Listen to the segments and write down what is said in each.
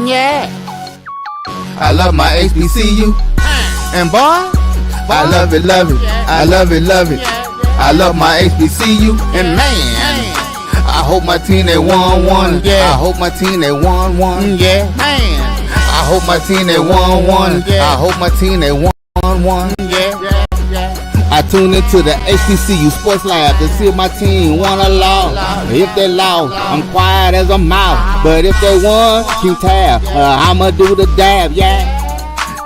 Yeah. I love my HBCU. And boy, I love it, love it. I love it, love it. I love my HBCU. And man, I hope my team they won one. Yeah. I hope my team they won one. Yeah. Man, I hope my team they won one. I hope my team they won one. Yeah. I tune into the HBCU Sports Lab to see if my team won or lost. If they lost, I'm quiet as a mouse. But if they won, keep tab. I'ma do the dab, yeah.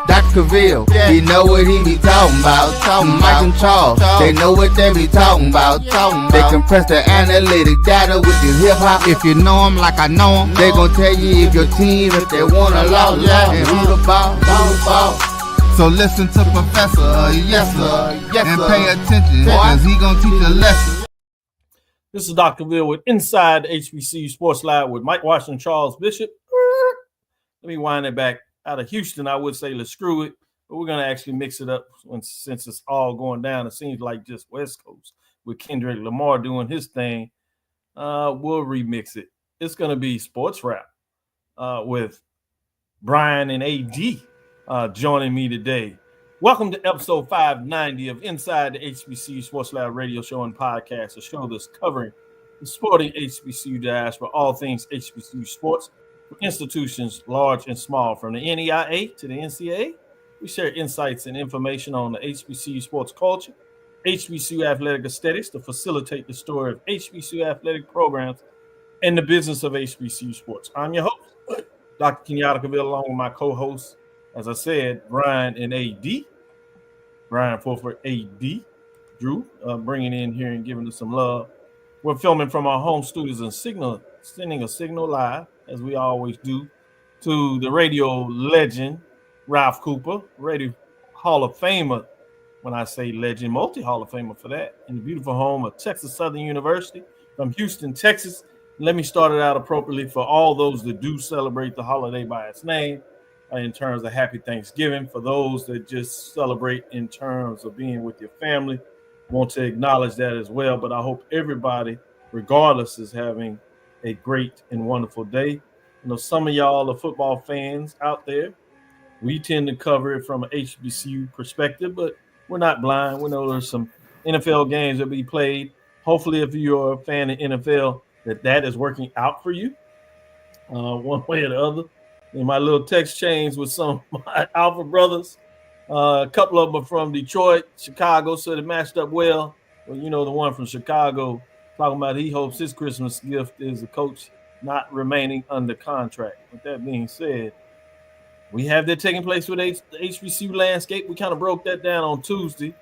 Dr. Cavil, he know what he be talking about. Mike and Charles, they know what they be talking about. They compress the analytic data with this hip hop. If you know them like I know them, they gon' tell you if your team, if they won or lost, and who the ball. So listen to Professor, yes sir, and pay attention, cause he gon' teach a lesson. This is Dr. Cavil with Inside the HBCU Sports Lab with Mike Washington, Charles Bishop. Let me wind it back. Out of Houston, I would say let's screw it, but we're going to actually mix it up since it's all going down. It seems like just West Coast with Kendrick Lamar doing his thing. We'll remix it. It's going to be sports rap with Brian and AD joining me today. Welcome to episode 590 of Inside the HBCU Sports Lab radio show and podcast, a show that's covering the sporting HBCU diaspora, all things HBCU sports. Institutions large and small, from the NEIA to the NCAA. We share insights and information on the HBCU sports culture, HBCU athletic aesthetics to facilitate the story of HBCU athletic programs and the business of HBCU sports. I'm your host, Dr. Kenyatta Cavil, along with my co-host, as I said, Brian and AD. Brian Fulford, AD. Drew, bringing in here and giving us some love. We're filming from our home studios and sending a signal live, as we always do, to the radio legend, Ralph Cooper, radio Hall of Famer. When I say legend, multi-Hall of Famer for that, in the beautiful home of Texas Southern University from Houston, Texas. Let me start it out appropriately for all those that do celebrate the holiday by its name, in terms of Happy Thanksgiving. For those that just celebrate in terms of being with your family, want to acknowledge that as well. But I hope everybody, regardless, is having a great and wonderful day. You know, some of y'all are football fans out there. We tend to cover it from an HBCU perspective, but we're not blind. We know there's some NFL games that be played. Hopefully, if you're a fan of NFL, that is working out for you one way or the other. In my little text chains with some of my Alpha brothers, a couple of them are from Detroit, Chicago, so they matched up well. Well, you know, the one from Chicago talking about he hopes his Christmas gift is a coach not remaining under contract. With that being said, we have that taking place with the HBCU landscape. We kind of broke that down on Tuesday.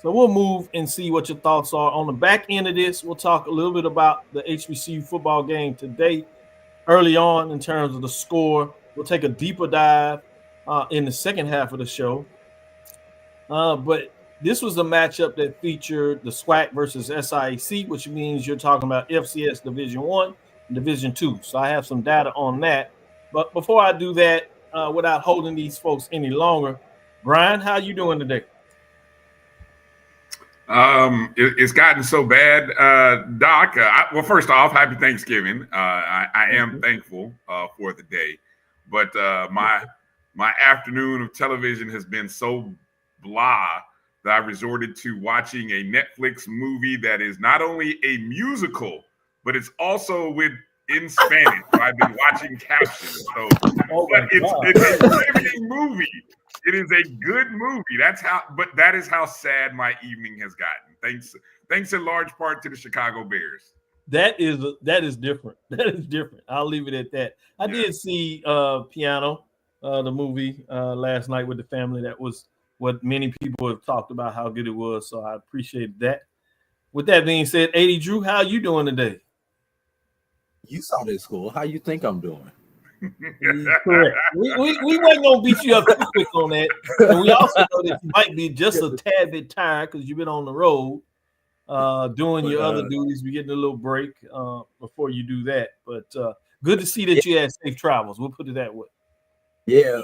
So we'll move and see what your thoughts are. On the back end of this, we'll talk a little bit about the HBCU football game today, early on in terms of the score. We'll take a deeper dive in the second half of the show. But this was a matchup that featured the SWAC versus SIAC, which means you're talking about FCS Division I and Division II. So I have some data on that. But before I do that, without holding these folks any longer, Brian, how you doing today? It's gotten so bad, Doc. Well, first off, happy Thanksgiving. I am thankful for the day, but my afternoon of television has been so blah that I resorted to watching a Netflix movie that is not only a musical, but it's also in Spanish. So I've been watching captions. So, but it's a riveting movie. It is a good movie. That is how sad my evening has gotten. Thanks in large part to the Chicago Bears. That is different. That is different. I'll leave it at that. I did see Piano, the movie last night with the family. That was what many people have talked about, how good it was. So I appreciate that. With that being said, 80 Drew, how you doing today? You saw this school. How you think I'm doing? Correct. We wasn't gonna beat you up too quick on that. And we also know that you might be just a tad bit tired because you've been on the road doing your other duties. We're getting a little break before you do that. But good to see that you had safe travels. We'll put it that way. Yeah.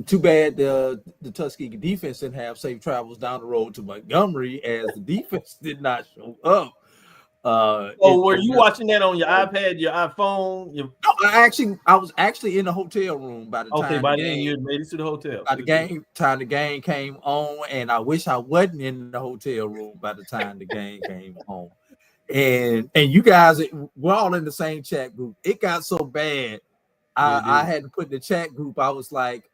Too bad the Tuskegee defense didn't have safe travels down the road to Montgomery, as the defense did not show up. So were you watching that on your iPad, your iPhone? No, I was actually in the hotel room by the time. By then you had made it to the hotel. By the game came on, and I wish I wasn't in the hotel room by the time the game came on. And you guys we're all in the same chat group. It got so bad. I had to put in the chat group. I was like,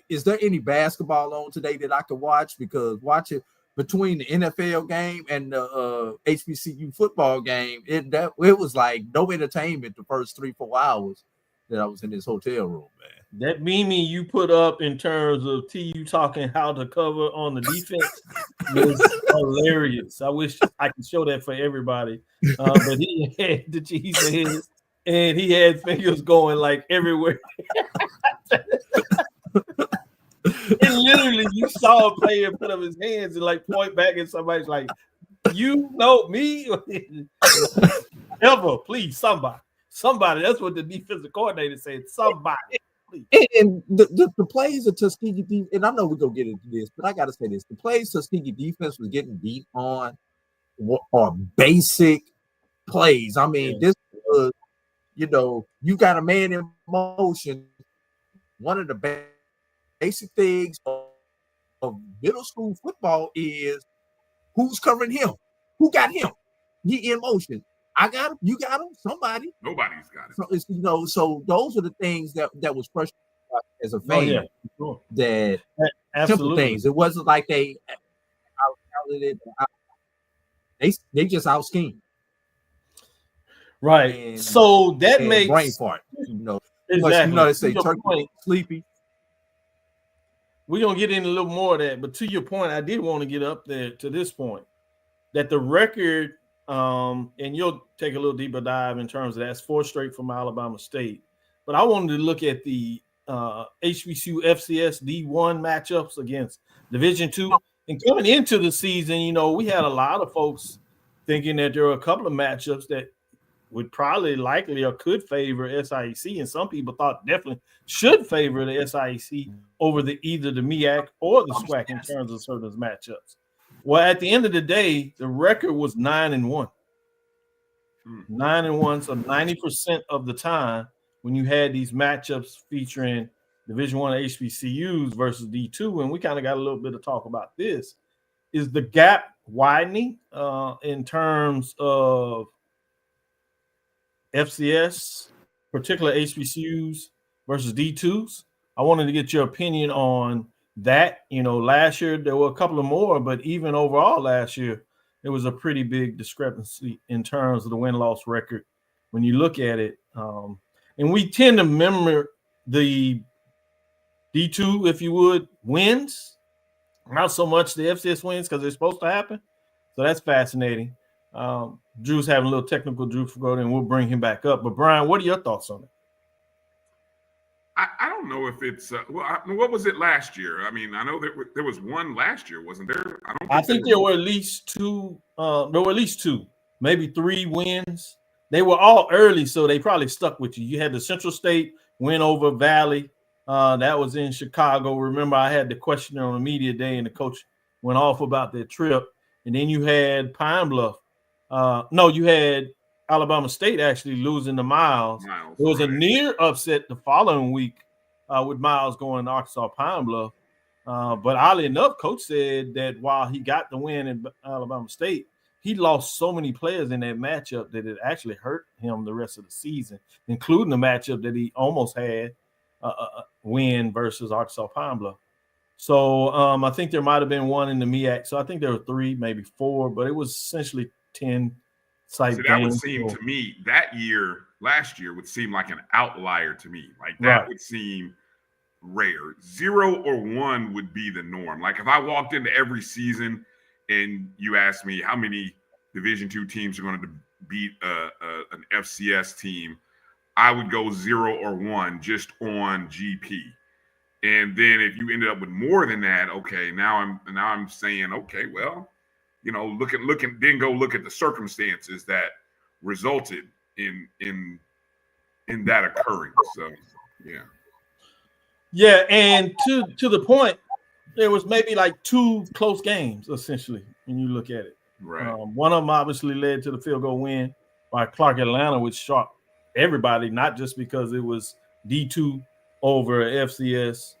is there any basketball on today that I could watch? Because watching between the NFL game and the HBCU football game, it was like no entertainment the first 3-4 hours that I was in this hotel room, man. That meme you put up in terms of TU talking how to cover on the defense was hilarious. I wish I could show that for everybody. But he had the cheese head and he had fingers going like everywhere. And literally, you saw a player put up his hands and like point back, and somebody's like, "You know me?" Ever, please, somebody. That's what the defensive coordinator said. Somebody, please. And the plays of Tuskegee defense, and I know we're gonna get into this, but I gotta say this: the plays Tuskegee defense was getting beat on are basic plays. I mean, this was, you got a man in motion. One of the basic things of middle school football is who's covering him, who got him. He in motion. I got him. You got him. Somebody. Nobody's got it. So it's, so those are the things that was frustrating as a fan. Sure. That Absolutely. simple things. It wasn't like they just out schemed. Right. And, so that makes brain fart. Exactly. They say turkey sleepy. We're gonna get into a little more of that, but to your point, I did want to get up there to this point that the record, and you'll take a little deeper dive in terms of that's 4 straight from Alabama State. But I wanted to look at the HBCU FCS D1 matchups against Division II. And coming into the season, we had a lot of folks thinking that there were a couple of matchups that would probably likely or could favor SIEC, and some people thought definitely should favor the SIEC over either the MEAC or the SWAC in terms of certain matchups. Well, at the end of the day, the record was 9-1. 9-1, so 90% of the time when you had these matchups featuring Division I HBCUs versus D2, and we kind of got a little bit of talk about this, is the gap widening in terms of FCS, particular HBCUs versus D2s. I wanted to get your opinion on that. Last year there were a couple of more, but even overall last year, there was a pretty big discrepancy in terms of the win-loss record when you look at it. And we tend to remember the D2, if you would, wins, not so much the FCS wins because they're supposed to happen. So that's fascinating. Drew's having a little technical difficulty, and we'll bring him back up. But Brian, what are your thoughts on it? I don't know if it's what was it last year? I mean, I know that there was one last year, wasn't there? I think there were at least 2. There were at least 2, maybe 3 wins. They were all early, so they probably stuck with you. You had the Central State win over Valley. That was in Chicago. Remember, I had the question on the media day, and the coach went off about their trip. And then you had Pine Bluff. You had Alabama State actually losing to Miles. It was a near upset the following week with Miles going to Arkansas Pine Bluff. But oddly enough, coach said that while he got the win in Alabama State, he lost so many players in that matchup that it actually hurt him the rest of the season, including the matchup that he almost had a win versus Arkansas Pine Bluff. So I think there might have been one in the MEAC. So I think there were 3, maybe 4, but it was essentially 10 type games. That would seem to me last year would seem like an outlier to me. Like that would seem rare. 0 or 1 would be the norm. Like if I walked into every season and you asked me how many Division II teams are going to beat an FCS team, I would go 0 or 1 just on GP. And then if you ended up with more than that, okay, now I'm saying, okay, well, look at the circumstances that resulted in that occurring. So yeah, and to the point, there was maybe like 2 close games essentially when you look at it. Right. One of them obviously led to the field goal win by Clark Atlanta, which shocked everybody, not just because it was D2 over FCS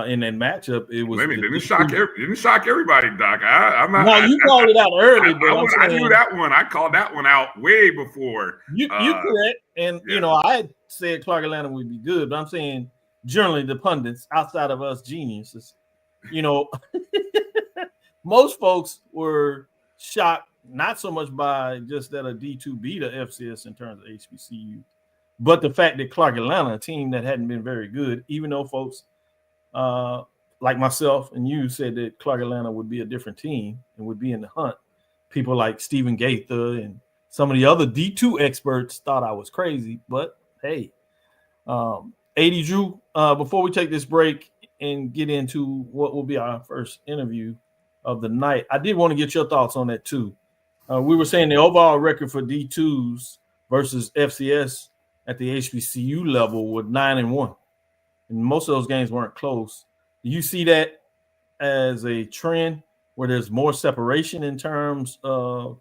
in that matchup. It was didn't shock everybody, Doc. I'm not. No, you called it out early, but I knew that one. I called that one out way before. You correct, and I had said Clark Atlanta would be good, but I'm saying generally the pundits outside of us geniuses, most folks were shocked not so much by just that a D2 beat a FCS in terms of HBCU, but the fact that Clark Atlanta, a team that hadn't been very good, even though folks like myself and you said that Clark Atlanta would be a different team and would be in the hunt. People like Stephen Gaither and some of the other D2 experts thought I was crazy, but hey, 80 Drew, before we take this break and get into what will be our first interview of the night, I did want to get your thoughts on that too. We were saying the overall record for D2s versus FCS at the HBCU level was 9-1, and most of those games weren't close. Do you see that as a trend where there's more separation in terms of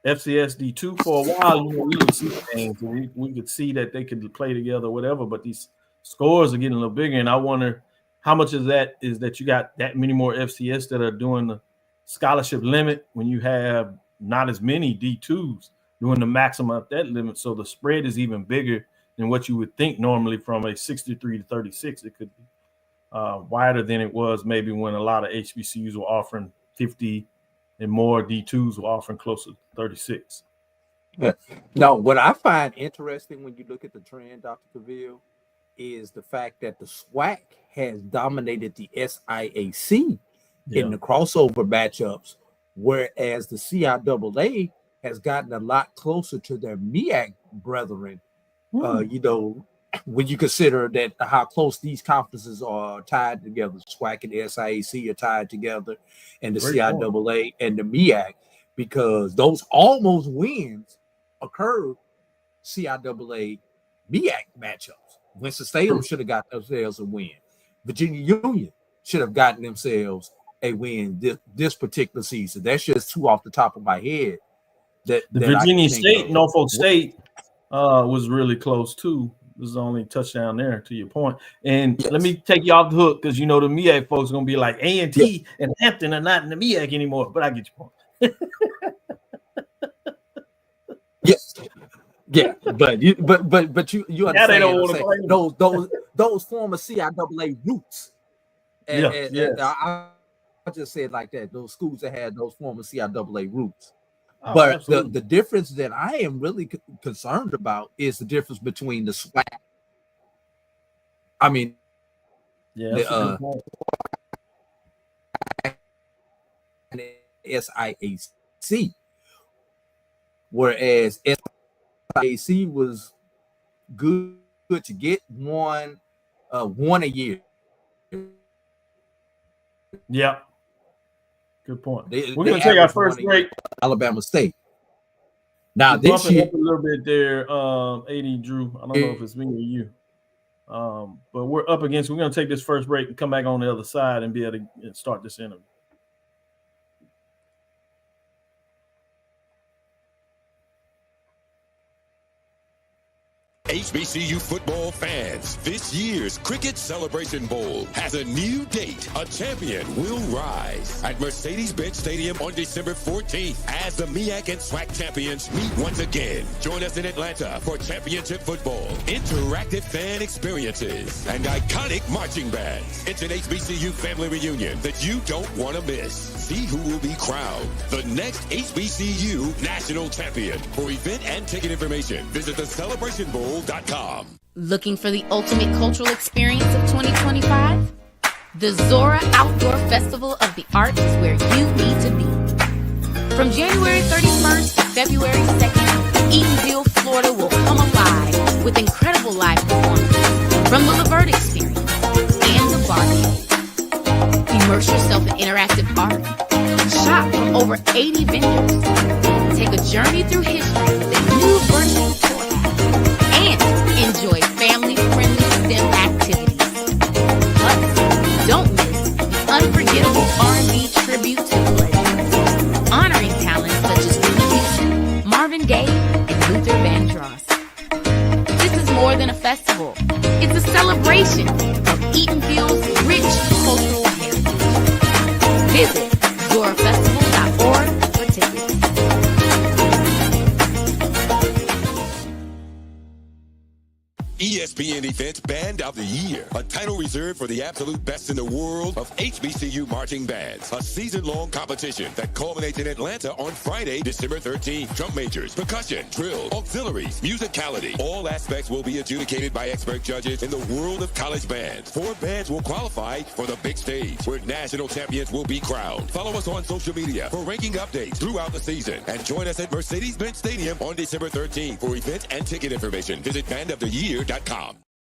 FCS D2? For a while, we would see games, and we could see that they could play together, whatever, but these scores are getting a little bigger, and I wonder how much of that is that you got that many more FCS that are doing the scholarship limit when you have not as many D2s doing the maximum of that limit, so the spread is even bigger than what you would think normally from a 63 to 36. It could be wider than it was maybe when a lot of HBCUs were offering 50 and more D2s were offering closer to 36. No, what I find interesting when you look at the trend, Dr. Cavil, is the fact that the SWAC has dominated the SIAC in the crossover matchups, whereas the CIAA has gotten a lot closer to their MEAC brethren. When you consider that how close these conferences are tied together, SWAC and SIAC are tied together, and the CIAA and the MEAC, because those almost wins occurred CIAA MEAC matchups. Winston-Salem should have got themselves a win. Virginia Union should have gotten themselves a win this particular season. That's just two off the top of my head. That Virginia State, Norfolk State was really close too. This is the only touchdown there, to your point. And let me take you off the hook because the MEAC folks are gonna be like A&T and Hampton are not in the MEAC anymore. But I get your point. Yes. Yeah, but you understand those former CIAA roots. And I just say it like that. Those schools that had those former CIAA roots. Oh, but the difference that I am really concerned about is the difference between the SWAC. I mean, and the SIAC, whereas SIAC was good to get one a year. Yeah. Good point. We're going to take our first break. Alabama State. Now, this year, a little bit there, 80 Drew. I don't know if it's me or you. But we're up against, we're going to take this first break and come back on the other side and be able to start this interview. HBCU football fans, this year's Cricket Celebration Bowl has a new date. A champion will rise at Mercedes-Benz Stadium on December 14th as the MEAC and SWAC champions meet once again. Join us in Atlanta for championship football, interactive fan experiences, and iconic marching bands. It's an HBCU family reunion that you don't want to miss. See who will be crowned the next HBCU national champion. For event and ticket information, visit thecelebrationbowl.com. Looking for the ultimate cultural experience of 2025? The Zora Outdoor Festival of the Arts is where you need to be. From January 31st to February 2nd, Eatonville, Florida will come alive with incredible live performances from the Levert Experience and the Barcade. Immerse yourself in interactive art. Shop from over 80 vendors. Take a journey through history with a new virtual tour. And enjoy family-friendly STEM activities. Plus, don't miss the unforgettable R&B tribute to the legends. Festival. It's a celebration of Eatonville's rich cultural heritage. Visit zorafestival.org for tickets. ESPN Events Band of the Year, a title reserved for the absolute best in the world of HBCU marching bands. A season-long competition that culminates in Atlanta on Friday, December 13th. Drum majors, percussion, drill, auxiliaries, musicality. All aspects will be adjudicated by expert judges in the world of college bands. 4 bands will qualify for the big stage, where national champions will be crowned. Follow us on social media for ranking updates throughout the season. And join us at Mercedes-Benz Stadium on December 13th. For event and ticket information, visit bandoftheyear.com.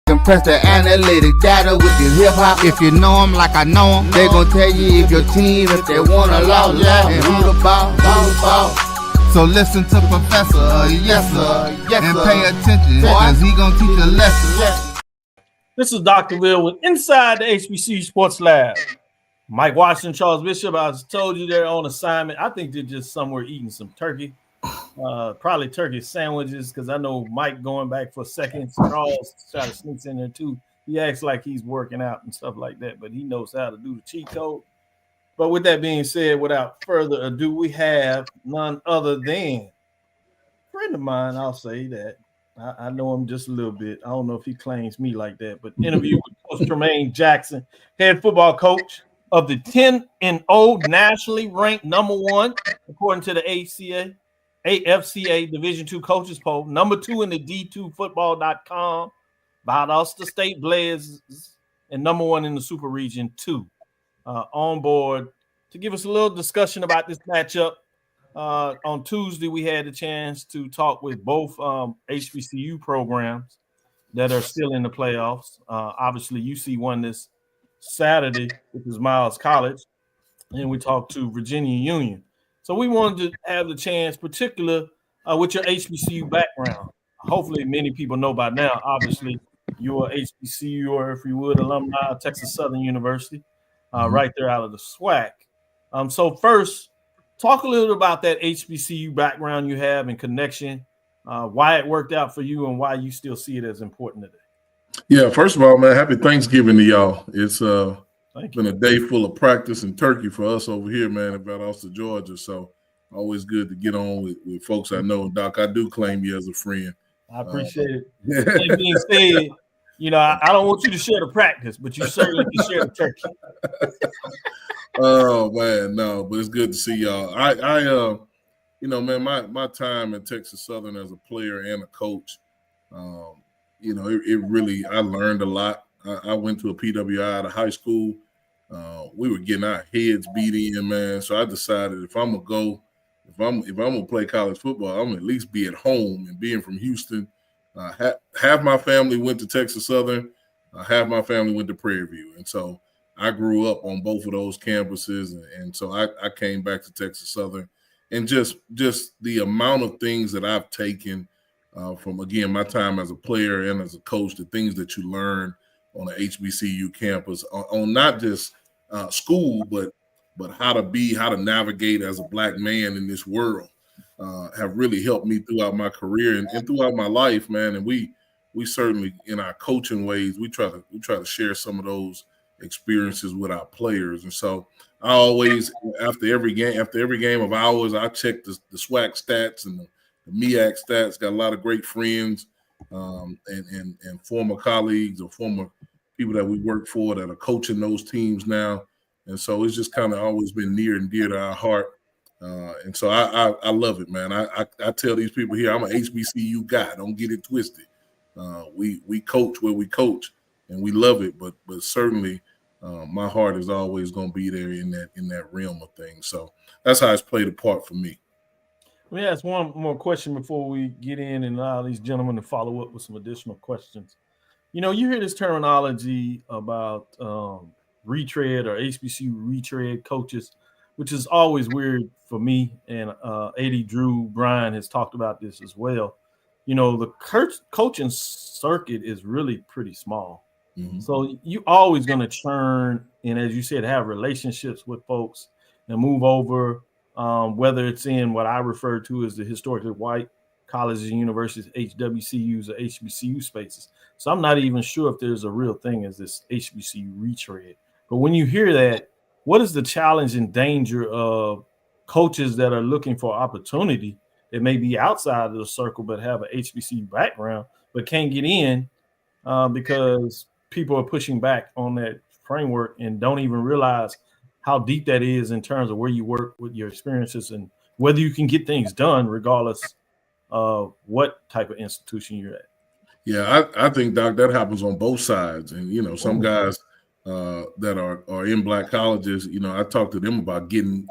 Compress the analytic data with your hip hop. If you know them like I know them, they gon' tell you if your team, if they wanna lose, and who the ball. So listen to Professor, yes sir, and pay attention, cause he gon' teach a lesson. This is Dr. Will with Inside the HBCU Sports Lab. Mike Washington, Charles Bishop, I told you they're on assignment. I think they're just somewhere eating some turkey. Probably turkey sandwiches, because I know Mike going back for seconds. Charles try to sneaks in there too. He acts like he's working out and stuff like that, but he knows how to do the cheat code. But with that being said, without further ado, we have none other than a friend of mine. I'll say that I know him just a little bit. I don't know if he claims me like that, but interview with Coach Tremaine Jackson, head football coach of the 10-0 nationally ranked #1 according to the AFCA Division II coaches poll, #2 in the D2football.com, Valdosta State Blazers, and #1 in the Super Region 2. On board to give us a little discussion about this matchup. On Tuesday, we had the chance to talk with both HBCU programs that are still in the playoffs. Obviously, UC won this Saturday, which is Miles College, and we talked to Virginia Union. So we wanted to have the chance, particular with your HBCU background. Hopefully, many people know by now. Obviously, you're HBCU, or if you would, alumni of Texas Southern University, right there out of the SWAC. So first, talk a little about that HBCU background you have and connection, why it worked out for you, and why you still see it as important today. Yeah, first of all, man, happy Thanksgiving to y'all. It's been a day full of practice and turkey for us over here, man, in Valdosta, Georgia. So always good to get on with folks I know. Doc, I do claim you as a friend. I appreciate it. That being said, I don't want you to share the practice, but you certainly can share the turkey. Oh man, no, but it's good to see y'all. Man, my time at Texas Southern as a player and a coach, it really, I learned a lot. I went to a PWI out of high school. We were getting our heads beat in, man. So I decided if I'm gonna play college football, I'm gonna at least be at home. And being from Houston, half my family went to Texas Southern, half my family went to Prairie View, and so I grew up on both of those campuses. And so I came back to Texas Southern, and just the amount of things that I've taken from, again, my time as a player and as a coach, the things that you learn on an HBCU campus on not just school, but how to navigate as a Black man in this world, have really helped me throughout my career and throughout my life, man. And we certainly, in our coaching ways, we try to share some of those experiences with our players. And so I always, after every game of ours, I check the SWAC stats and the MEAC stats. Got a lot of great friends and former colleagues or former people that we work for that are coaching those teams now. And so it's just kind of always been near and dear to our heart. And so I love it, man. I tell these people here, I'm an HBCU guy. Don't get it twisted. We coach where we coach, and we love it. But certainly, my heart is always going to be there in that realm of things. So that's how it's played a part for me. Let me ask one more question before we get in and allow these gentlemen to follow up with some additional questions. You hear this terminology about retread or HBCU retread coaches, which is always weird for me. And AD Drew Bryan has talked about this as well. The coaching circuit is really pretty small. Mm-hmm. So you always going to churn and, as you said, have relationships with folks and move over, whether it's in what I refer to as the historically white colleges and universities, HWCUs or HBCU spaces. So I'm not even sure if there's a real thing as this HBCU retread. But when you hear that, what is the challenge and danger of coaches that are looking for opportunity that may be outside of the circle but have an HBCU background but can't get in because people are pushing back on that framework and don't even realize how deep that is in terms of where you work with your experiences and whether you can get things done regardless of what type of institution you're at. Yeah, I think, Doc, that happens on both sides. And, you know, some guys that are in black colleges, you know, I talk to them about getting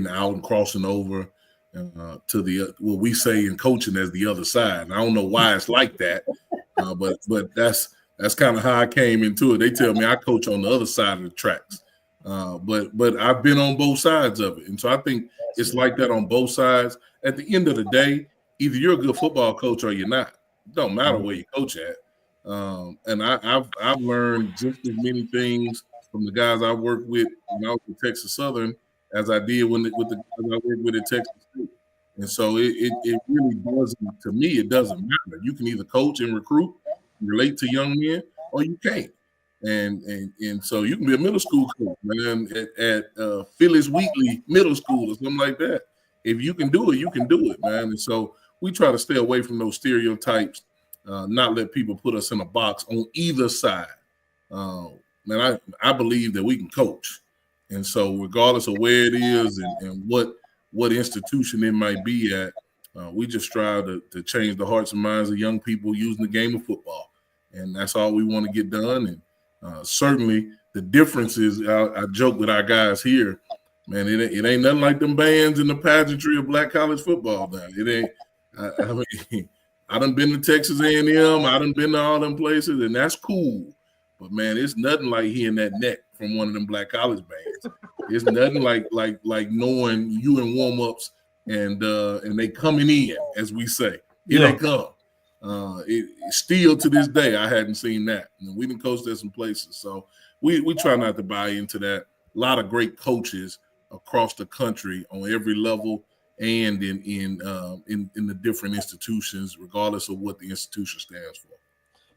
out and crossing over to the what we say in coaching as the other side. And I don't know why it's like that, but that's kind of how I came into it. They tell me I coach on the other side of the tracks, but I've been on both sides of it, and so I think it's like that on both sides. At the end of the day, either you're a good football coach or you're not. It don't matter where you coach at. And I've learned just as many things from the guys I worked with when I was at Texas Southern as I did with the guys I worked with at Texas State. And so it really doesn't, to me, it doesn't matter. You can either coach and recruit, relate to young men, or you can't. And so you can be a middle school coach, man, at Phyllis Wheatley Middle School or something like that. If you can do it, you can do it, man. And so we try to stay away from those stereotypes, not let people put us in a box on either side. Man, I believe that we can coach. And so regardless of where it is and what institution it might be at, we just strive to change the hearts and minds of young people using the game of football. And that's all we want to get done. And certainly the difference is, I joke with our guys here, man, it ain't nothing like them bands in the pageantry of black college football now. It ain't. I mean, I done been to Texas A&M. I done been to all them places, and that's cool. But man, it's nothing like hearing that neck from one of them black college bands. It's nothing like knowing you in warm-ups and they coming in, as we say. Here they come. Still to this day, I hadn't seen that. And we didn't coach at some places, so we try not to buy into that. A lot of great coaches across the country on every level and in the different institutions, regardless of what the institution stands for.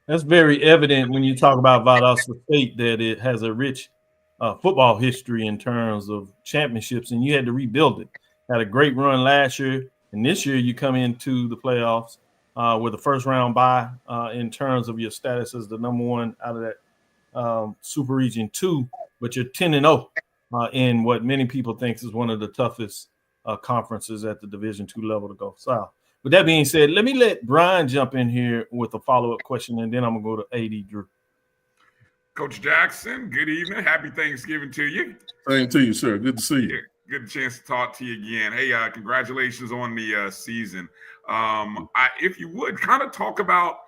That's very evident when you talk about Valdosta State that it has a rich football history in terms of championships, and you had to rebuild it. Had a great run last year, and this year you come into the playoffs with a first-round bye in terms of your status as the number one out of that Super Region 2, but you're 10-0 in what many people think is one of the toughest conferences at the Division II level to go south. With that being said, let me let Brian jump in here with a follow-up question, and then I'm going to go to AD Drew. Coach Jackson, good evening. Happy Thanksgiving to you. Same to you, sir. Good to see you. Good chance to talk to you again. Hey, congratulations on the season. If you would, kind of talk about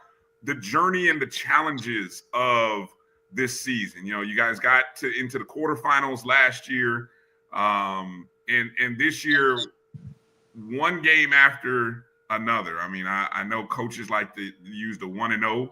the journey and the challenges of this season. You know, you guys got into the quarterfinals last year, and this year, one game after another. I mean, I know coaches like to use the 1-0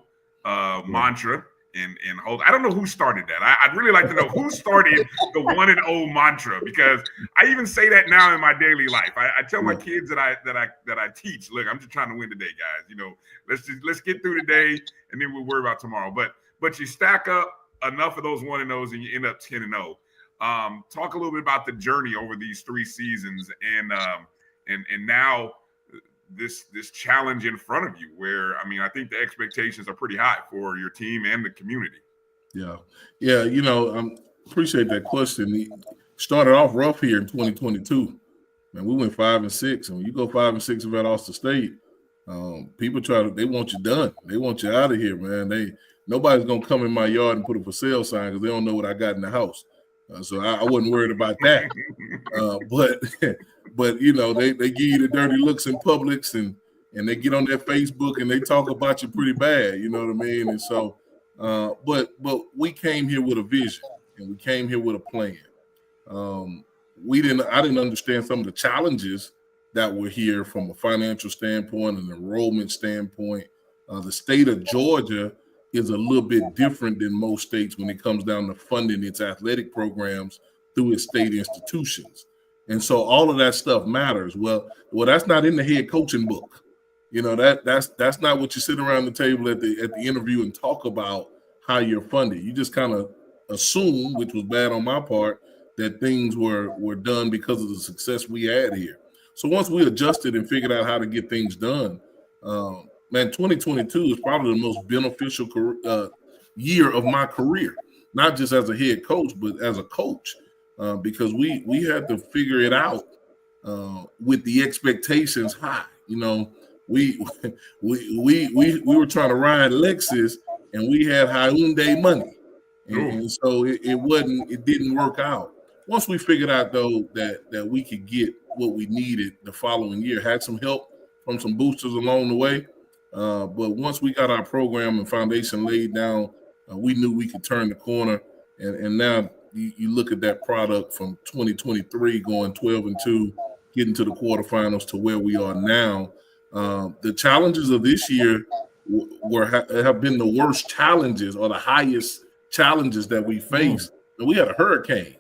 mantra and hold. I don't know who started that. I'd really like to know who started the 1-0 mantra, because I even say that now in my daily life. I tell my kids that I teach, look, I'm just trying to win today, guys. You know, let's get through the day and then we'll worry about tomorrow. But you stack up enough of those 1-0s and you end up 10-0. Talk a little bit about the journey over these 3 seasons and now this challenge in front of you, where, I mean, I think the expectations are pretty high for your team and the community. Yeah. You know, appreciate that question. We started off rough here in 2022. Man, we went 5-6, and when you go 5-6 at Valdosta State, people they want you done. They want you out of here, man. Nobody's gonna come in my yard and put a for sale sign because they don't know what I got in the house. So I wasn't worried about that. But you know, they give you the dirty looks in Publix and they get on their Facebook and they talk about you pretty bad. You know what I mean? And so, but we came here with a vision and we came here with a plan. I didn't understand some of the challenges that were here from a financial standpoint and enrollment standpoint. The state of Georgia is a little bit different than most states when it comes down to funding its athletic programs through its state institutions. And so all of that stuff matters. Well, that's not in the head coaching book. You know, that's not what you sit around the table at the interview and talk about how you're funded. You just kind of assume, which was bad on my part, that things were done because of the success we had here. So once we adjusted and figured out how to get things done, man, 2022 is probably the most beneficial year of my career, not just as a head coach, but as a coach, because we had to figure it out with the expectations high. You know, we were trying to ride Lexus, and we had Hyundai money, and so it didn't work out. Once we figured out though that we could get what we needed the following year, had some help from some boosters along the way, but once we got our program and foundation laid down, we knew we could turn the corner, and now you look at that product from 2023 going 12-2, getting to the quarterfinals to where we are now. The challenges of this year have been the worst challenges or the highest challenges that we faced. And we had a hurricane,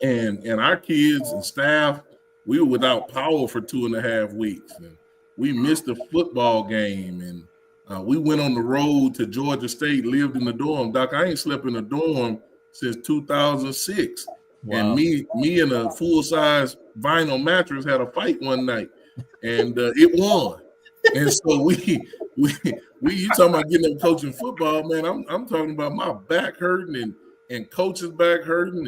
and our kids and staff, we were without power for 2.5 weeks, and we missed the football game, and we went on the road to Georgia State, lived in the dorm. Doc, I ain't slept in a dorm since 2006. Wow. And me and a full-size vinyl mattress had a fight one night, and it won. And so we you talking about getting up coaching football, man? I'm talking about my back hurting and coach's back hurting,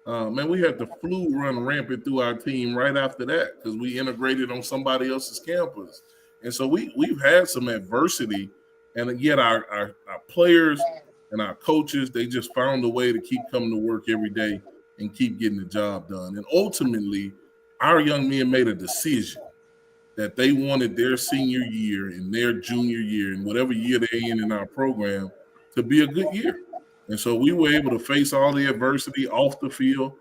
and man, we had the flu run rampant through our team right after that because we integrated on somebody else's campus, and so we've had some adversity, and yet our players and our coaches, they just found a way to keep coming to work every day and keep getting the job done. And ultimately, our young men made a decision that they wanted their senior year and their junior year and whatever year they're in our program to be a good year. And so we were able to face all the adversity off the field,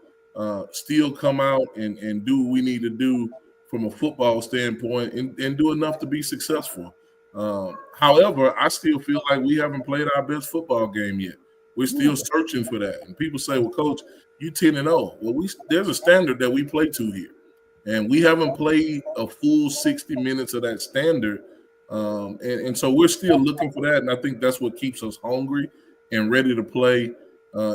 still come out and do what we need to do from a football standpoint and do enough to be successful. However, I still feel like we haven't played our best football game yet. We're still searching for that. And people say, well, Coach, you 10-0. Well, there's a standard that we play to here. And we haven't played a full 60 minutes of that standard. And so we're still looking for that. And I think that's what keeps us hungry and ready to play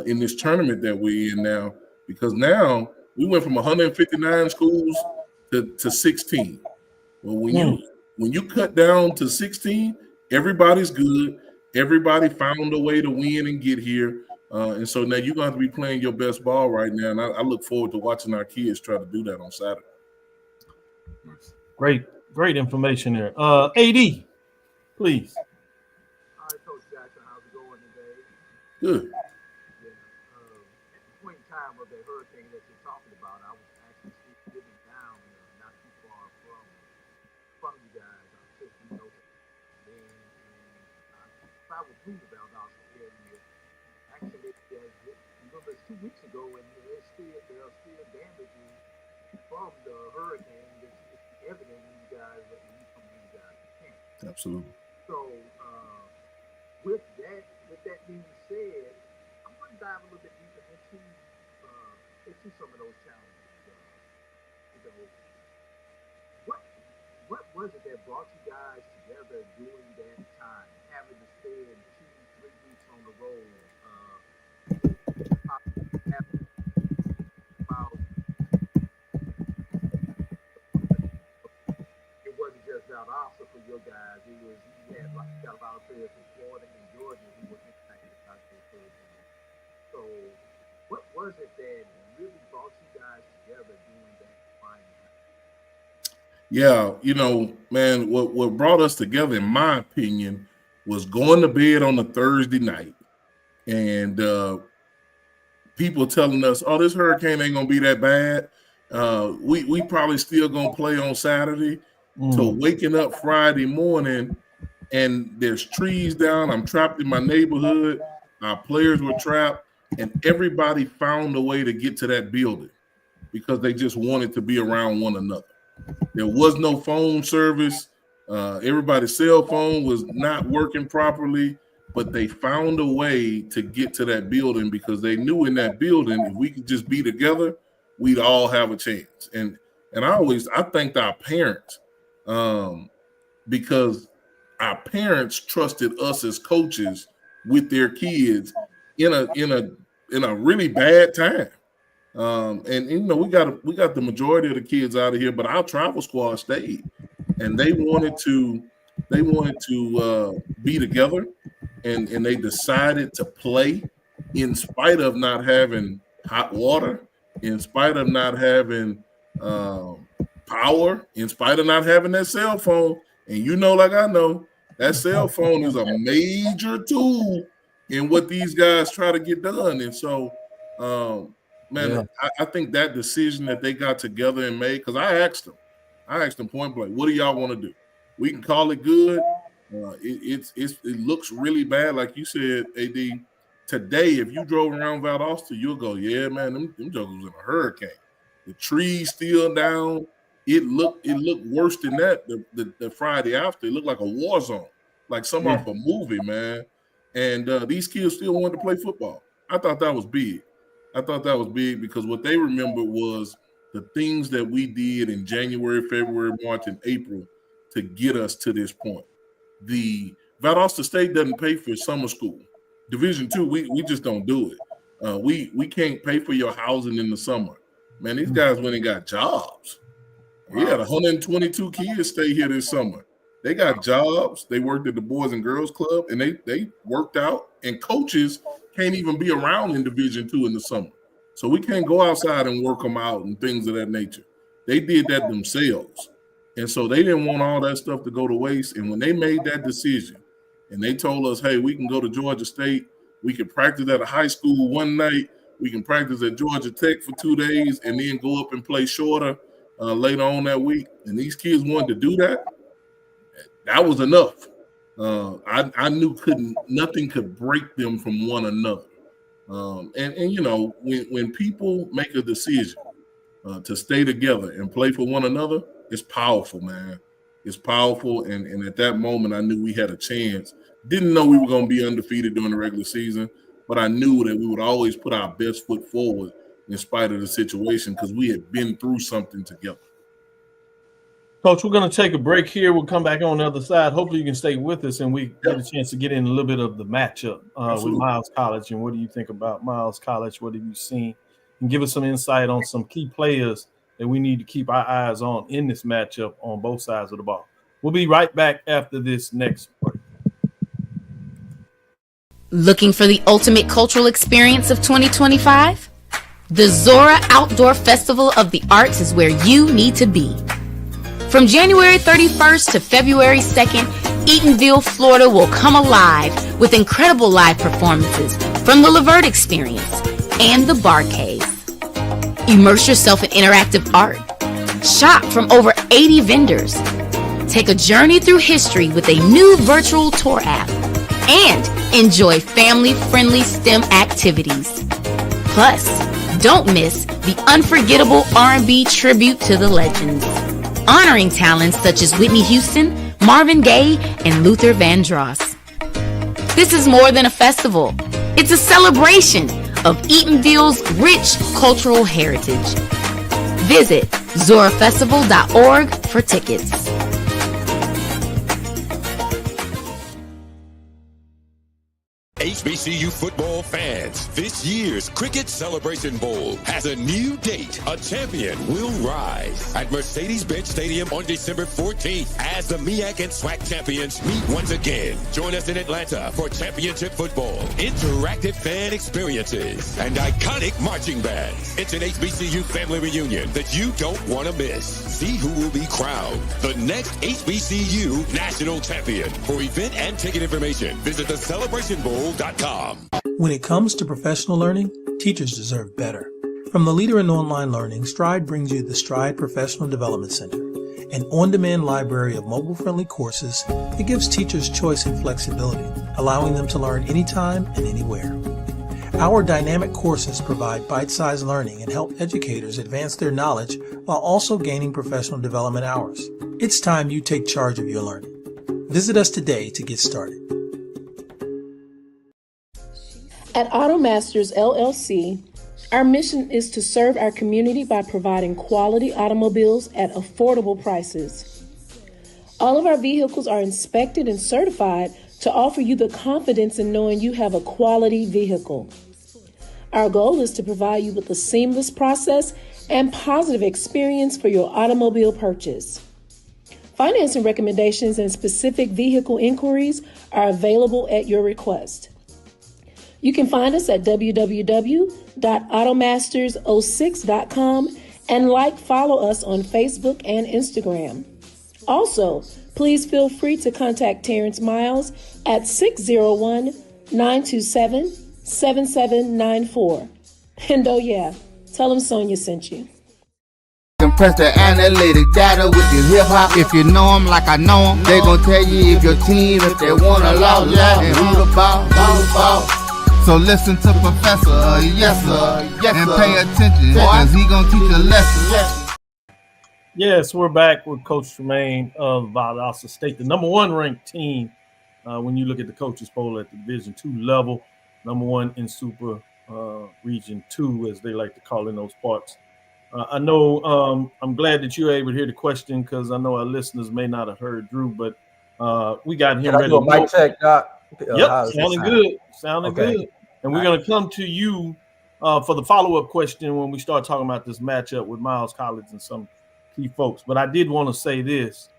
in this tournament that we're in now. Because now we went from 159 schools to 16. Well, when you cut down to 16, everybody's good. Everybody found a way to win and get here. And so now you're going to have to be playing your best ball right now. And I look forward to watching our kids try to do that on Saturday. Great information there. AD, please. All right, Coach Jackson, how's it going today? Good. Yeah. At the point in time of the hurricane that you're talking about, I was actually living down not too far from you guys. I took then, and I traveled through the Valdosta area. Actually, remember 2 weeks ago, and there are still damages from the hurricane. It's evident when you guys can. Absolutely. So, with that being said, I want to dive a little bit deeper into some of those challenges. What was it that brought you guys together during that time, having to spend 2-3 weeks on the road? It wasn't just Valdosta for your guys. You got a lot of players from Florida and Georgia who were impacted by this hurricane. So, what was it that really brought you guys together during that final time? Yeah, man, what brought us together, in my opinion, was going to bed on a Thursday night and people telling us, oh, this hurricane ain't going to be that bad. We probably still going to play on Saturday. To waking up Friday morning and there's trees down. I'm trapped in my neighborhood. Our players were trapped, and everybody found a way to get to that building because they just wanted to be around one another. There was no phone service. Everybody's cell phone was not working properly, but they found a way to get to that building because they knew in that building, if we could just be together, we'd all have a chance. And I thanked our parents. because our parents trusted us as coaches with their kids in a really bad time. And you know, we got the majority of the kids out of here, but our travel squad stayed, and they wanted to be together, and they decided to play in spite of not having hot water, in spite of not having power, in spite of not having that cell phone. And you know, like I know, that cell phone is a major tool in what these guys try to get done. And so, I think that decision that they got together and made, because I asked them point blank, what do y'all want to do? We can call it good. It looks really bad, like you said, AD. Today, if you drove around Valdosta, you'll go, yeah, man, them jokers was in a hurricane. The trees still down. It looked worse than that. The Friday after, it looked like a war zone, like some off a movie, man. And these kids still wanted to play football. I thought that was big. Because what they remembered was the things that we did in January, February, March, and April to get us to this point. The Valdosta State doesn't pay for summer school. Division II, we just don't do it. We can't pay for your housing in the summer. Man, these guys went and got jobs. We had 122 kids stay here this summer. They got jobs. They worked at the Boys and Girls Club, and they worked out. And coaches can't even be around in Division II in the summer. So we can't go outside and work them out and things of that nature. They did that themselves. And so they didn't want all that stuff to go to waste. And when they made that decision and they told us, hey, we can go to Georgia State, we can practice at a high school one night, we can practice at Georgia Tech for 2 days, and then go up and play shorter later on that week. And these kids wanted to do that. That was enough. I knew nothing could break them from one another. And you know, when people make a decision to stay together and play for one another, it's powerful, man. It's powerful. And at that moment, I knew we had a chance. Didn't know we were going to be undefeated during the regular season, but I knew that we would always put our best foot forward in spite of the situation because we had been through something together. Coach, we're going to take a break here. We'll come back on the other side. Hopefully you can stay with us and we get a chance to get in a little bit of the matchup with Miles College. And what do you think about Miles College? What have you seen? And give us some insight on some key players that we need to keep our eyes on in this matchup on both sides of the ball. We'll be right back after this next break. Looking for the ultimate cultural experience of 2025? The Zora Outdoor Festival of the Arts is where you need to be. From January 31st to February 2nd, Eatonville, Florida will come alive with incredible live performances from the Levert Experience and the Bar Cave. Immerse yourself in interactive art. Shop from over 80 vendors. Take a journey through history with a new virtual tour app. And enjoy family-friendly STEM activities. Plus, don't miss the unforgettable R&B tribute to the legends, honoring talents such as Whitney Houston, Marvin Gaye, and Luther Vandross. This is more than a festival. It's a celebration of Eatonville's rich cultural heritage. Visit zorafestival.org for tickets. HBCU football fans, this year's Cricket Celebration Bowl has a new date. A champion will rise at Mercedes-Benz Stadium on December 14th as the MEAC and SWAC champions meet once again. Join us in Atlanta for championship football, interactive fan experiences, and iconic marching bands. It's an HBCU family reunion that you don't want to miss. See who will be crowned the next HBCU national champion. For event and ticket information, visit thecelebrationbowl.com. When it comes to professional learning, teachers deserve better. From the leader in online learning, Stride brings you the Stride Professional Development Center, an on-demand library of mobile-friendly courses that gives teachers choice and flexibility, allowing them to learn anytime and anywhere. Our dynamic courses provide bite-sized learning and help educators advance their knowledge while also gaining professional development hours. It's time you take charge of your learning. Visit us today to get started. At AutoMasters LLC, our mission is to serve our community by providing quality automobiles at affordable prices. All of our vehicles are inspected and certified to offer you the confidence in knowing you have a quality vehicle. Our goal is to provide you with a seamless process and positive experience for your automobile purchase. Financing recommendations and specific vehicle inquiries are available at your request. You can find us at www.automasters06.com and follow us on Facebook and Instagram. Also, please feel free to contact Terrence Miles at 601-927-7794. And oh yeah, tell him Sonia sent you. Compress the analytic data with your hip hop. If you know them like I know them, they gon' tell you if your team, if they wanna lose, and who the ball. So listen to Professor, yes sir, and pay attention, cause he gon' teach a lesson. Yes, we're back with Coach Tremaine of Valdosta State, the number one ranked team when you look at the coaches poll at the Division II level, number one in Super Region 2, as they like to call in those parts. I know I'm glad that you were able to hear the question because I know our listeners may not have heard Drew, but we got him ready. Do a mic check, Doc? Yep, sounding good. Sounding good. And we're going to come to you for the follow-up question when we start talking about this matchup with Miles College and some key folks. But I did want to say this.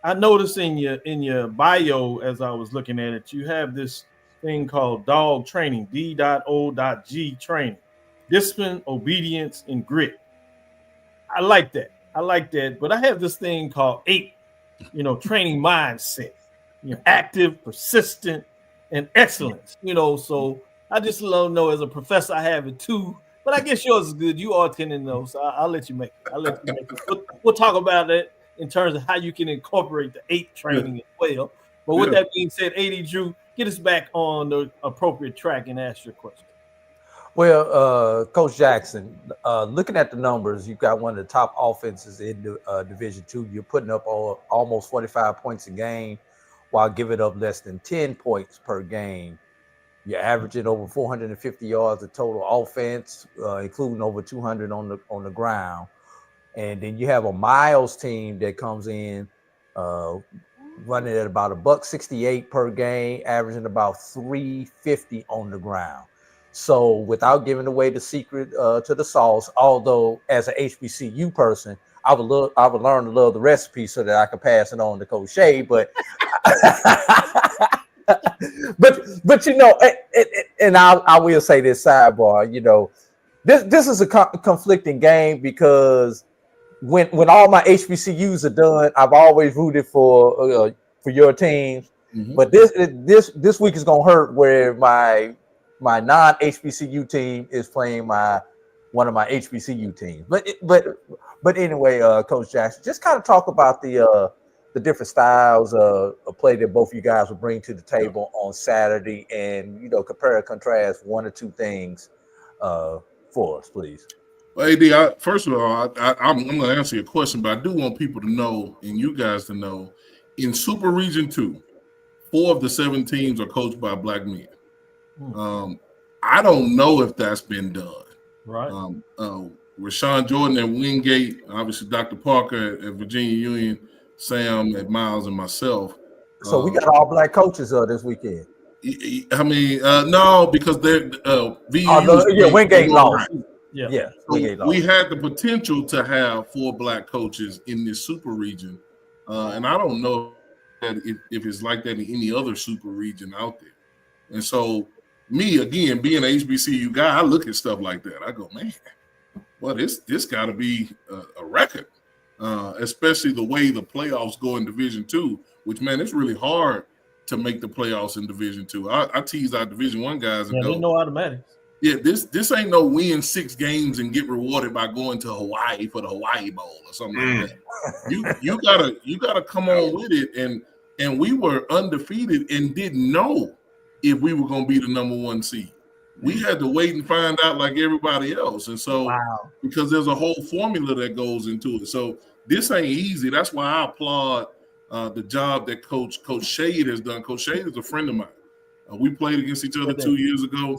I noticed in your bio as I was looking at it, you have this thing called DOG training, D.O.G training, discipline, obedience, and grit. I like that. But I have this thing called 8, training mindset, active, persistent, and excellence, so I just love to know as a professor, I have it too, but I guess yours is good. You are attending those, so I'll let you make it. We'll talk about it in terms of how you can incorporate the 8 training as well. But with that being said, AD Drew, get us back on the appropriate track and ask your question. Well, Coach Jackson, looking at the numbers, you've got one of the top offenses in Division II. You're putting up almost 45 points a game while giving up less than 10 points per game. You're averaging over 450 yards of total offense, including over 200 on the ground. And then you have a Miles team that comes in running at about $168 per game, averaging about 350 on the ground. So without giving away the secret to the sauce, although as an HBCU person, I would learn to love the recipe so that I can pass it on to Coach Shea. But but and I will say this sidebar, this is a conflicting game because when all my HBCUs are done, I've always rooted for your teams. Mm-hmm. But this week is gonna hurt where my non-HBCU team is playing one of my HBCU teams. But anyway, Coach Jackson, just kind of talk about the different styles of play that both of you guys will bring to the table on Saturday, and compare and contrast one or two things for us, please. Well, AD, first of all, I'm going to answer your question, but I do want people to know, and you guys to know, in Super Region 2, 4 of the 7 teams are coached by Black men. I don't know if that's been done. Right. Rashawn Jordan at Wingate, obviously Dr. Parker at Virginia Union, Sam at Miles, and myself. So we got all Black coaches this weekend. I mean, no, because they're Wingate lost. Yeah. So we had the potential to have 4 Black coaches in this Super Region, and I don't know if it's like that in any other Super Region out there. And so, me again being an HBCU guy, I look at stuff like that. I go, man, well, this got to be a record, especially the way the playoffs go in Division II. Which, man, it's really hard to make the playoffs in Division II. I tease our Division I guys and go, there's no automatics. Yeah, this ain't no win 6 games and get rewarded by going to Hawaii for the Hawaii Bowl or something like that. You gotta come on with it, and we were undefeated and didn't know if we were gonna be the number 1 seed. We had to wait and find out like everybody else, and so because there's a whole formula that goes into it. So this ain't easy. That's why I applaud the job that Coach Shade has done. Coach Shade is a friend of mine. We played against each other 2 years ago.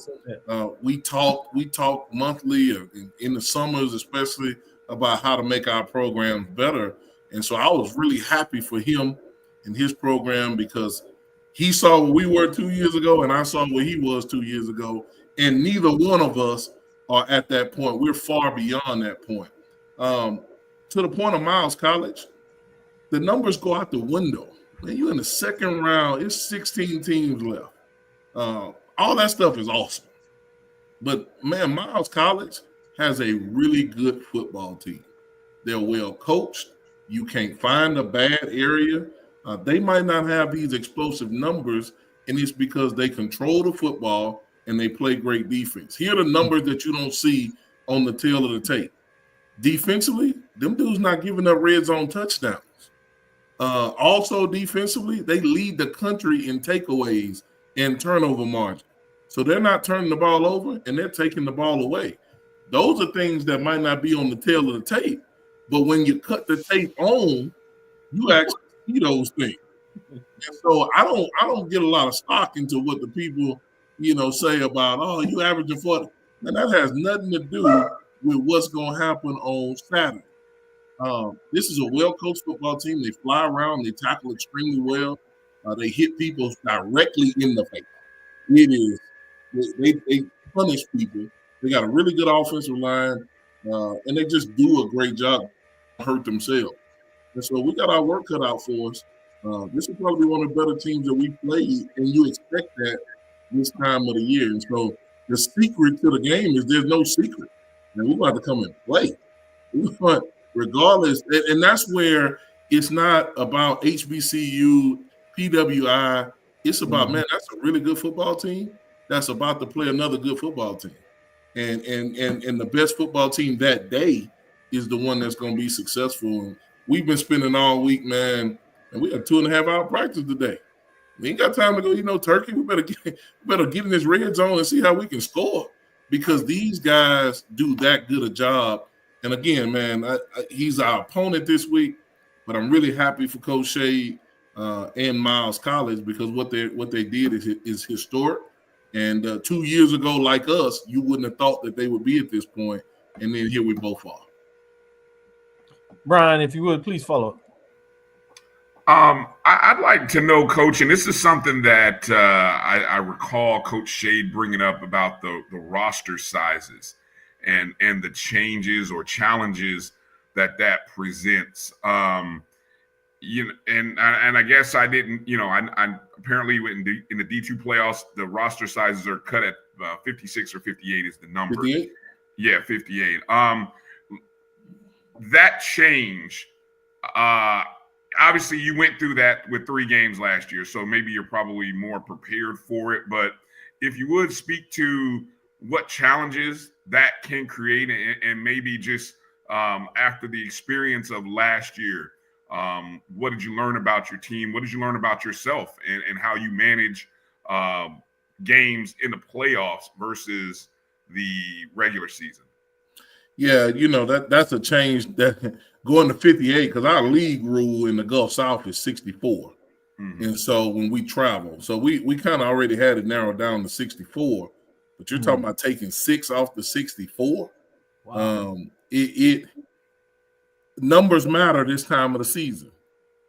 We talk monthly in the summers, especially about how to make our programs better. And so I was really happy for him in his program because he saw what we were 2 years ago, and I saw what he was 2 years ago, and neither one of us are at that point. We're far beyond that point. To the point of Miles College, the numbers go out the window. Man, you're in the second round. It's 16 teams left. All that stuff is awesome. But, man, Miles College has a really good football team. They're well coached. You can't find a bad area. They might not have these explosive numbers, and it's because they control the football and they play great defense. Here are the numbers that you don't see on the tail of the tape. Defensively, them dudes not giving up red zone touchdowns. Also defensively, they lead the country in takeaways and turnover margin. So they're not turning the ball over and they're taking the ball away. Those are things that might not be on the tail of the tape, but when you cut the tape on, you actually see those things. And so I don't get a lot of stock into what the people, say about, oh, you averaging 40. And that has nothing to do with what's going to happen on Saturday. This is a well-coached football team. They fly around. They tackle extremely well. They hit people directly in the face. It is. They punish people. They got a really good offensive line, and they just do a great job to hurt themselves. And so we got our work cut out for us. This is probably one of the better teams that we played, and you expect that this time of the year. And so the secret to the game is there's no secret. And we're about to come and play. Regardless, and that's where it's not about HBCU, PWI. It's about, man, that's a really good football team that's about to play another good football team. And the best football team that day is the one that's going to be successful. And we've been spending all week, man, and we have 2.5 hour practice today. We ain't got time to go, turkey. We better get in this red zone and see how we can score because these guys do that good a job. And again, man, he's our opponent this week, but I'm really happy for Coach Shade and Miles College because what they did is historic. And 2 years ago, like us, you wouldn't have thought that they would be at this point, and then here we both are. Brian, if you would, please follow. I'd like to know, Coach, and this is something that I recall Coach Shade bringing up about the roster sizes and the changes or challenges that presents. And I guess I didn't. I apparently in the D2 playoffs, the roster sizes are cut at 56 or 58 is the number. 58? Yeah, 58. That change. Obviously, you went through that with 3 games last year, so maybe you're probably more prepared for it. But if you would speak to what challenges that can create, and maybe just after the experience of last year, what did you learn about your team? What did you learn about yourself and how you manage games in the playoffs versus the regular season? Yeah, that's a change that going to 58 because our league rule in the Gulf South is 64. Mm-hmm. And so when we travel, so we kind of already had it narrowed down to 64, but you're talking about taking 6 off the 64. Wow. It numbers matter this time of the season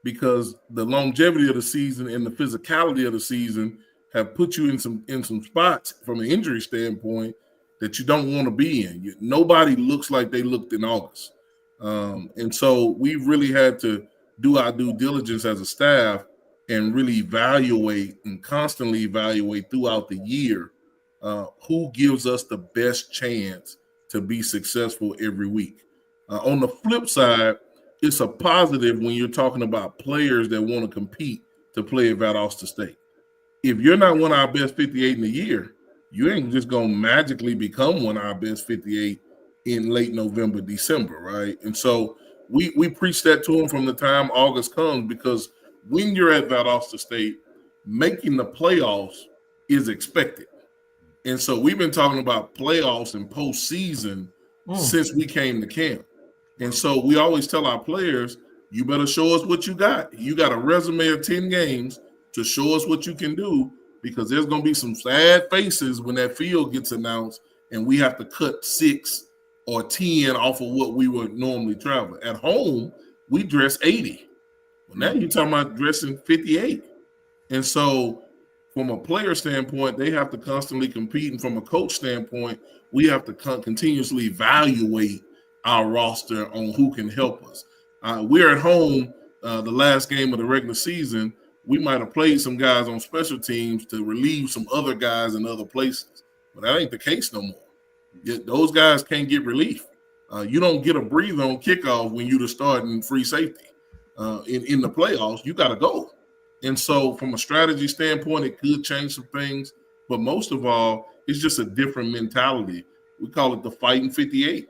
because the longevity of the season and the physicality of the season have put you in some spots from an injury standpoint that you don't want to be in. Nobody looks like they looked in August. And so we really had to do our due diligence as a staff and really evaluate and constantly evaluate throughout the year who gives us the best chance to be successful every week. On the flip side, it's a positive when you're talking about players that want to compete to play at Valdosta State. If you're not one of our best 58 in the year, you ain't just going to magically become one of our best 58 in late November, December, right? And so we preach that to them from the time August comes because when you're at Valdosta State, making the playoffs is expected. And so we've been talking about playoffs and postseason since we came to camp. And so we always tell our players, you better show us what you got. You got a resume of 10 games to show us what you can do because there's going to be some sad faces when that field gets announced and we have to cut 6 or 10 off of what we would normally travel. At home, we dress 80. Well, now you're talking about dressing 58. And so from a player standpoint, they have to constantly compete. And from a coach standpoint, we have to continuously evaluate our roster on who can help us. We're at home the last game of the regular season. We might have played some guys on special teams to relieve some other guys in other places. But that ain't the case no more. Those guys can't get relief. You don't get a breather on kickoff when you're the starting free safety. In the playoffs, you got to go. And so from a strategy standpoint, it could change some things. But most of all, it's just a different mentality. We call it the fighting 58.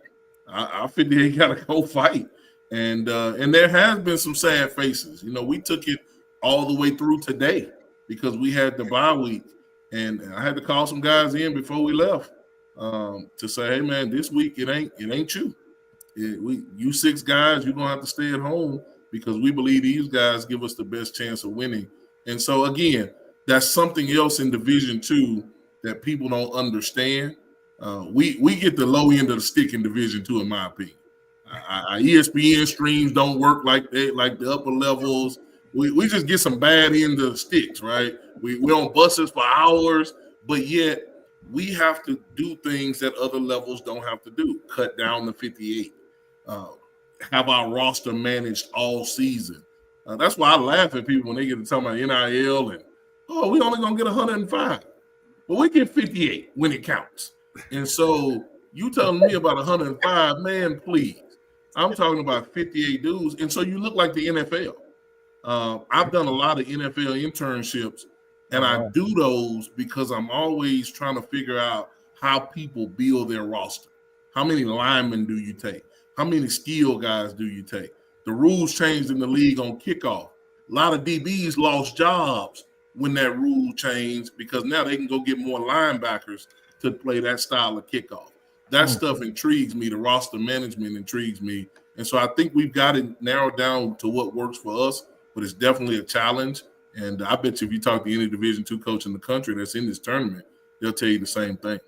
Our 58 got to go fight. And there has been some sad faces. You know, we took it all the way through today because we had the bye week. And I had to call some guys in before we left to say, hey, man, this week it ain't you. You 6 guys, you're going to have to stay at home because we believe these guys give us the best chance of winning. And so, again, that's something else in Division II that people don't understand. We get the low end of the stick in Division II, in my opinion. Our ESPN streams don't work like that, like the upper levels. We just get some bad end of the sticks, right? We're on buses for hours, but yet we have to do things that other levels don't have to do. Cut down to 58. Have our roster managed all season. That's why I laugh at people when they get to talk about NIL and, we only going to get 105. But we get 58 when it counts. And so you telling me about 105, man, please. I'm talking about 58 dudes. And so you look like the NFL. I've done a lot of NFL internships, and I do those because I'm always trying to figure out how people build their roster. How many linemen do you take? How many skill guys do you take? The rules changed in the league on kickoff. A lot of DBs lost jobs when that rule changed because now they can go get more linebackers to play that style of kickoff. That stuff intrigues me. The roster management intrigues me. And so I think we've got it narrowed down to what works for us, but it's definitely a challenge. And I bet you if you talk to any Division II coach in the country that's in this tournament, they'll tell you the same thing.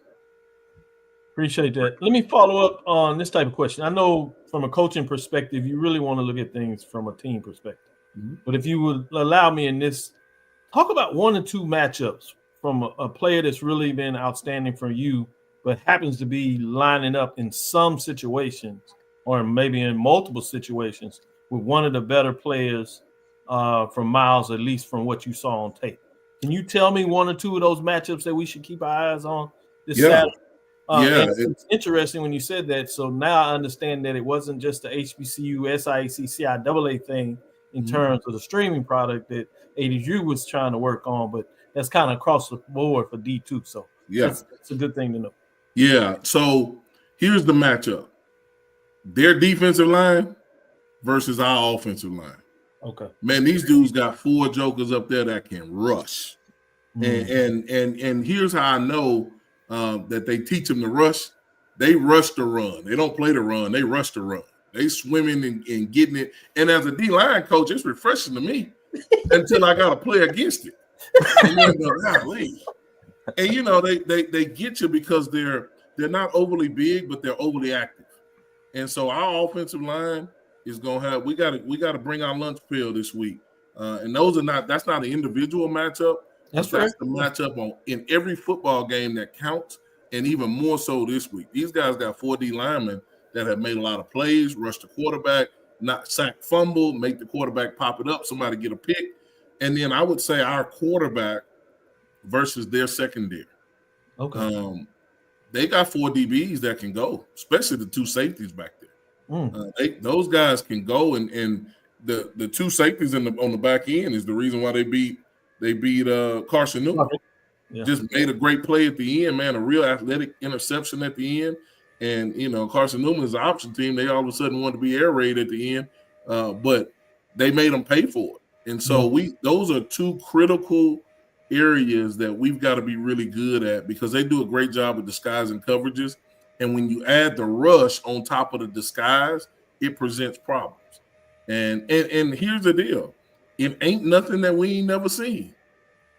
Appreciate that. Let me follow up on this type of question. I know from a coaching perspective, you really want to look at things from a team perspective. Mm-hmm. But if you would allow me in this, talk about 1 or 2 matchups from a player that's really been outstanding for you, but happens to be lining up in some situations or maybe in multiple situations with one of the better players from Miles, at least from what you saw on tape. Can you tell me 1 or 2 of those matchups that we should keep our eyes on this Saturday? It's interesting when you said that. So now I understand that it wasn't just the HBCU, SIAC, CIAA thing in terms of the streaming product that ADU was trying to work on, but that's kind of across the board for D2. So it's a good thing to know. Yeah. So here's the matchup. Their defensive line versus our offensive line. Okay. Man, these dudes got 4 jokers up there that can rush. And here's how I know that they teach them to rush. They rush the run. They don't play the run. They rush the run. They swimming and getting it. And as a D-line coach, it's refreshing to me until I got to play against it. And then they get you because they're not overly big, but they're overly active. And so our offensive line is gonna have we gotta bring our lunch pail this week. And that's not an individual matchup. That's the matchup in every football game that counts, and even more so this week. These guys got 4D linemen that have made a lot of plays, rush the quarterback, not sack, fumble, make the quarterback pop it up, somebody get a pick. And then I would say our quarterback versus their secondary. Okay. They got 4 DBs that can go, especially the 2 safeties back there. Those guys can go, and the 2 safeties on the back end is the reason why they beat Carson Newman. Just made a great play at the end, man, a real athletic interception at the end. And, Carson Newman is an option team. They all of a sudden wanted to be air raid at the end, but they made them pay for it. And so those are 2 critical areas that we've got to be really good at because they do a great job with disguising coverages. And when you add the rush on top of the disguise, it presents problems. And here's the deal. It ain't nothing that we ain't never seen,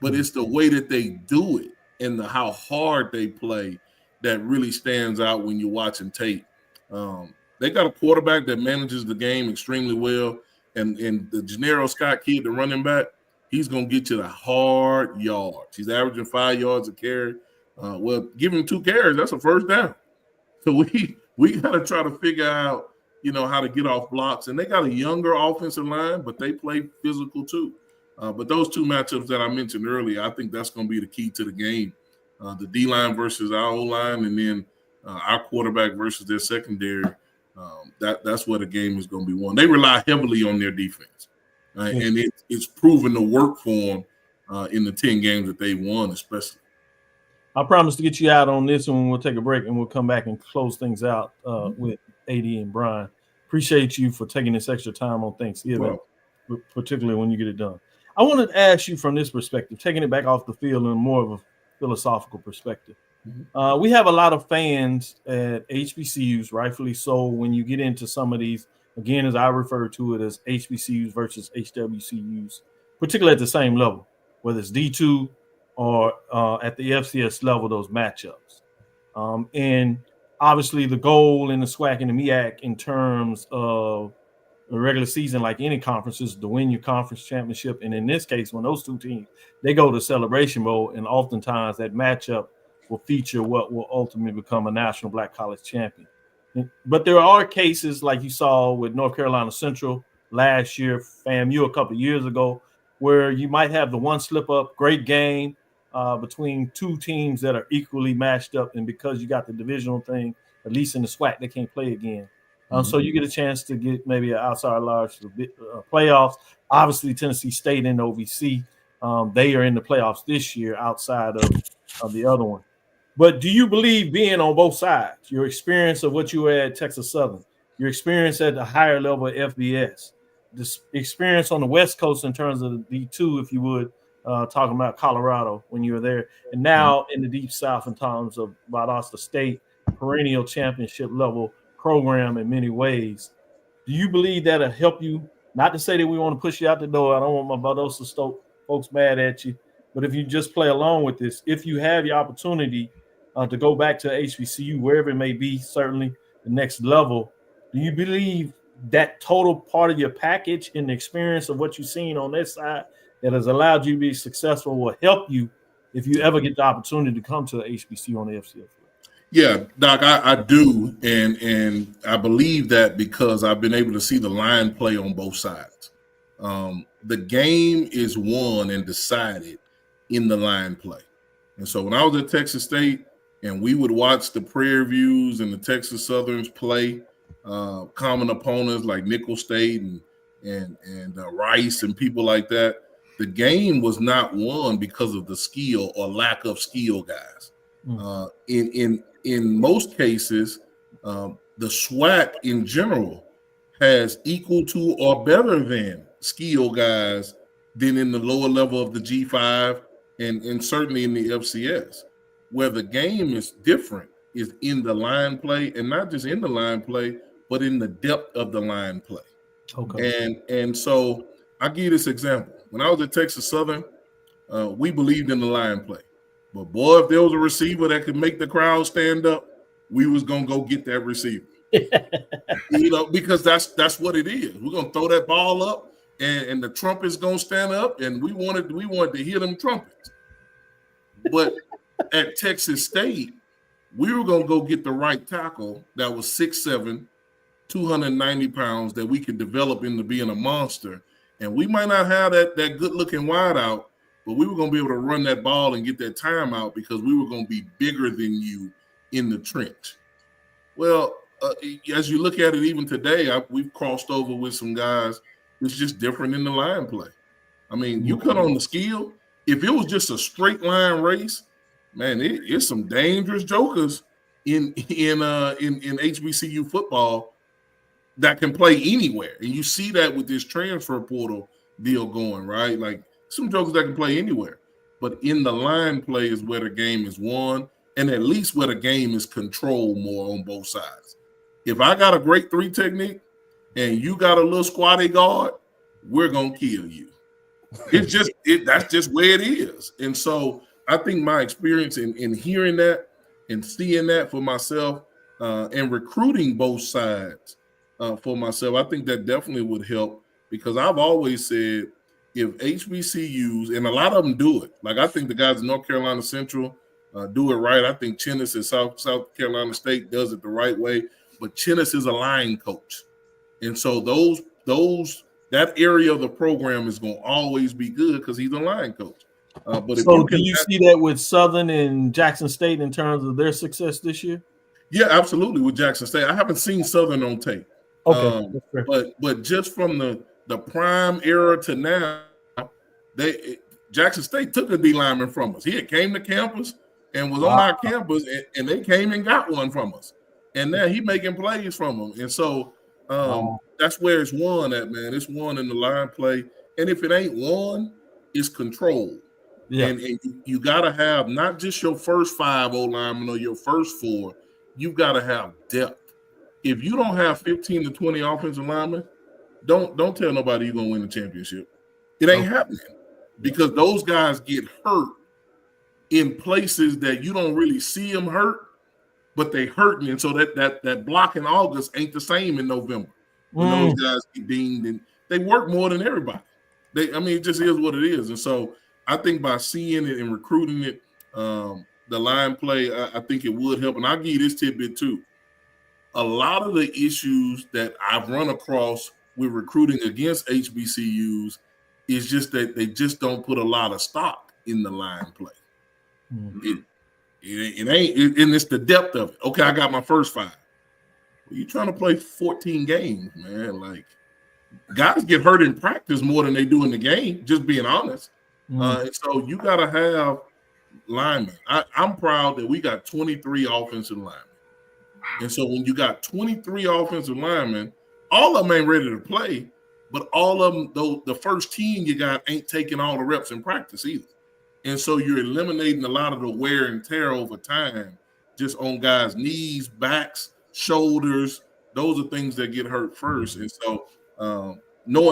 but it's the way that they do it and how hard they play that really stands out when you're watching tape. They got a quarterback that manages the game extremely well. and the Gennaro Scott kid, the running back, he's going to get you the hard yards. He's averaging 5 yards a carry. Well, give him 2 carries. That's a first down. So we got to try to figure out, how to get off blocks. And they got a younger offensive line, but they play physical too. But those 2 matchups that I mentioned earlier, I think that's going to be the key to the game. The D-line versus our O-line, and then our quarterback versus their secondary. That's where the game is going to be won. They rely heavily on their defense, and it's proven to work for them in the 10 games that they won, especially. I promise to get you out on this one. We'll take a break and we'll come back and close things out with AD and Brian. Appreciate you for taking this extra time on Thanksgiving, particularly when you get it done. I wanted to ask you from this perspective, taking it back off the field in more of a philosophical perspective. We have a lot of fans at HBCUs, rightfully so, when you get into some of these, again, as I refer to it as HBCUs versus HWCUs, particularly at the same level, whether it's D2 or at the FCS level, those matchups. And obviously the goal in the SWAC and the MEAC in terms of the regular season, like any conference, is to win your conference championship. And in this case, when those 2 teams, they go to Celebration Bowl, and oftentimes that matchup will feature what will ultimately become a national black college champion. But there are cases like you saw with North Carolina Central last year, FAMU a couple of years ago, where you might have the one slip up, great game between 2 teams that are equally matched up. And because you got the divisional thing, at least in the SWAC, they can't play again. So you get a chance to get maybe an outside large playoffs. Obviously, Tennessee State and OVC, they are in the playoffs this year outside of the other one. But do you believe, being on both sides, your experience of what you were at Texas Southern, your experience at the higher level of FBS, this experience on the West Coast in terms of the D2, if you would, talking about Colorado when you were there, and now in the Deep South in terms of Valdosta State, perennial championship level program in many ways. Do you believe that'll help you? Not to say that we want to push you out the door. I don't want my Valdosta folks mad at you. But if you just play along with this, if you have the opportunity to go back to HBCU, wherever it may be, certainly the next level, do you believe that total part of your package and the experience of what you've seen on this side that has allowed you to be successful will help you if you ever get the opportunity to come to the HBCU on the FCS? Yeah, Doc, I do, and I believe that because I've been able to see the line play on both sides. The game is won and decided in the line play. And so when I was at Texas State and we would watch the Prairie Views and the Texas Southerns play common opponents like Nickel State and Rice and people like that, the game was not won because of the skill or lack of skill guys. In most cases, the SWAC in general has equal to or better than skill guys than in the lower level of the G5 and certainly in the FCS. Where the game is different is in the line play, and not just in the line play, but in the depth of the line play. Okay. And so I'll give you this example. When I was at Texas Southern, we believed in the line play. But boy, if there was a receiver that could make the crowd stand up, we was gonna go get that receiver. Because that's what it is. We're gonna throw that ball up, and the trumpet's gonna stand up, and we wanted to hear them trumpets. But at Texas State, we were gonna go get the right tackle that was 6'7", 290 pounds that we could develop into being a monster. And we might not have that good-looking wideout, but we were going to be able to run that ball and get that timeout because we were going to be bigger than you in the trench. Well, as you look at it even today, we've crossed over with some guys. It's just different in the line play. I mean, you cut on the skill. If it was just a straight line race, man, it's some dangerous jokers in HBCU football that can play anywhere. And you see that with this transfer portal deal going, right? Like some jokers that can play anywhere. But in the line play is where the game is won, and at least where the game is controlled more on both sides. If I got a great 3 technique and you got a little squatty guard, we're going to kill you. That's just where it is. And so I think my experience in hearing that and seeing that for myself and recruiting both sides for myself, I think that definitely would help because I've always said if HBCUs, and a lot of them do it, like I think the guys in North Carolina Central do it right. I think Chennis at South Carolina State does it the right way, but Chennis is a line coach. And so that area of the program is going to always be good because he's a line coach. But so do you see that with Southern and Jackson State in terms of their success this year? Yeah, absolutely. With Jackson State, I haven't seen Southern on tape. Okay, but just from the prime era to now, Jackson State took a D lineman from us. He had came to campus and was on our campus, and they came and got one from us. And now he making plays from them. And so that's where it's won at, man. It's won in the line play. And if it ain't won, it's controlled. Yeah. And you got to have not just your first 5 O-linemen or your first 4. You've got to have depth. If you don't have 15 to 20 offensive linemen, don't tell nobody you're going to win the championship. It ain't happening because those guys get hurt in places that you don't really see them hurt, but they hurting. And so that block in August ain't the same in November when those guys get dinged, and they work more than everybody. It just is what it is. And so I think by seeing it and recruiting it, the line play, I think it would help. And I'll give you this tidbit too. A lot of the issues that I've run across with recruiting against HBCUs is just that they just don't put a lot of stock in the line play. Mm-hmm. It ain't, and it's the depth of it. Okay, I got my first 5. Well, you're trying to play 14 games, man. Like, guys get hurt in practice more than they do in the game, just being honest. And so you got to have linemen. I'm proud that we got 23 offensive linemen. And so when you got 23 offensive linemen, all of them ain't ready to play, but all of them, though, the first team you got ain't taking all the reps in practice either. And so you're eliminating a lot of the wear and tear over time just on guys' knees, backs, shoulders. Those are things that get hurt first. And so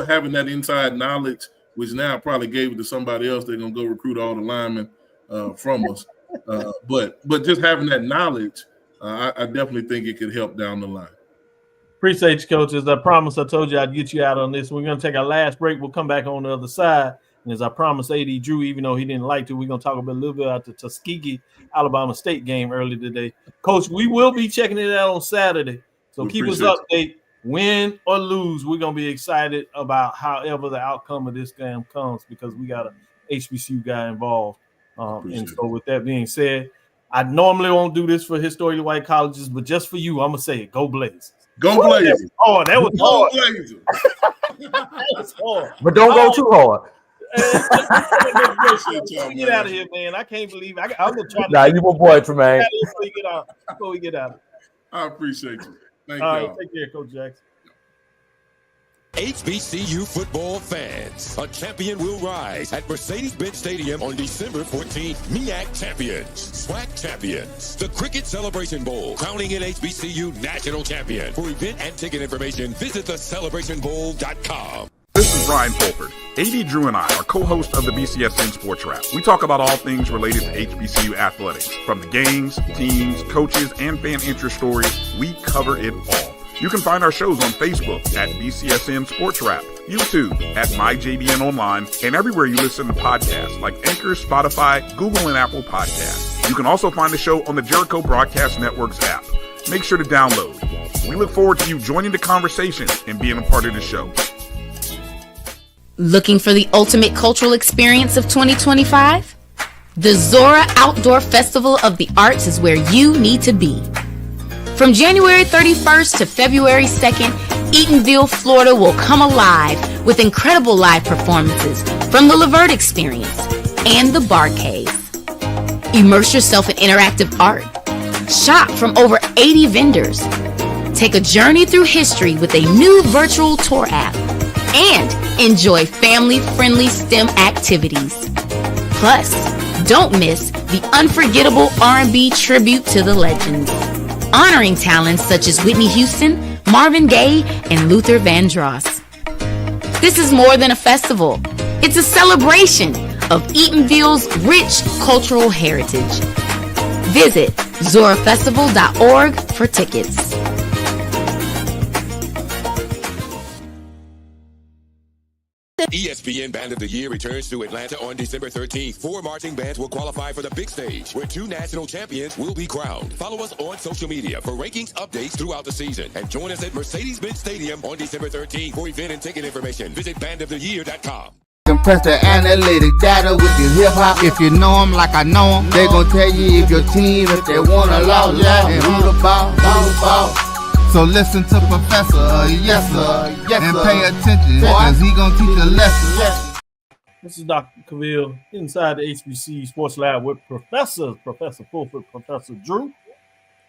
having that inside knowledge, which now probably gave it to somebody else, they're going to go recruit all the linemen from us. But just having that knowledge, I definitely think it could help down the line. Appreciate you, Coach. As I promised, I told you I'd get you out on this. We're going to take our last break. We'll come back on the other side. And as I promised AD Drew, even though he didn't like to, we're going to talk a little bit about the Tuskegee, Alabama State game earlier today. Coach, we will be checking it out on Saturday. So keep us updated. Win or lose, we're going to be excited about however the outcome of this game comes because we got an HBCU guy involved. And so with that being said, I normally won't do this for historically white colleges, but just for you, I'm going to say it. Go Blazers. Go Blazers. Oh, that was hard. Blazers. That was hard. But don't go too hard. Get out of here, man. I can't believe I'm gonna try to. Nah, you my boy, Tremaine. Before we get out. I appreciate you. Thank you. All right, take care, Coach Jackson. HBCU football fans, a champion will rise at Mercedes-Benz Stadium on December 14th. MEAC champions, SWAC champions, the Cricket Celebration Bowl, crowning an HBCU national champion. For event and ticket information, visit thecelebrationbowl.com. This is Brian Fulford. AD Drew and I are co-hosts of the BCSN Sports Wrap. We talk about all things related to HBCU athletics. From the games, teams, coaches, and fan interest stories, we cover it all. You can find our shows on Facebook at BCSN Sports Wrap, YouTube at MyJBN Online, and everywhere you listen to podcasts like Anchor, Spotify, Google, and Apple Podcasts. You can also find the show on the Jericho Broadcast Network's app. Make sure to download. We look forward to you joining the conversation and being a part of the show. Looking for the ultimate cultural experience of 2025? The Zora Outdoor Festival of the Arts is where you need to be. From January 31st to February 2nd, Eatonville, Florida will come alive with incredible live performances from the Levert Experience and the Bar Cave. Immerse yourself in interactive art. Shop from over 80 vendors. Take a journey through history with a new virtual tour app. And enjoy family-friendly STEM activities. Plus, don't miss the unforgettable R&B tribute to the legends, honoring talents such as Whitney Houston, Marvin Gaye, and Luther Vandross. This is more than a festival. It's a celebration of Eatonville's rich cultural heritage. Visit zorafestival.org for tickets. ESPN Band of the Year returns to Atlanta on December 13th. 4 marching bands will qualify for the big stage, where 2 national champions will be crowned. Follow us on social media for rankings updates throughout the season. And join us at Mercedes-Benz Stadium on December 13th. For event and ticket information, visit bandoftheyear.com. Compress the analytic data with your hip hop. If you know them like I know them, they gon' tell you if your team, if they wanna lose, and who the ball. So listen to Professor, yes sir, and pay attention, cause he gon' teach a lesson. This is Dr. Cavil inside the HBCU Sports Lab with Professor Fulford, Professor Drew,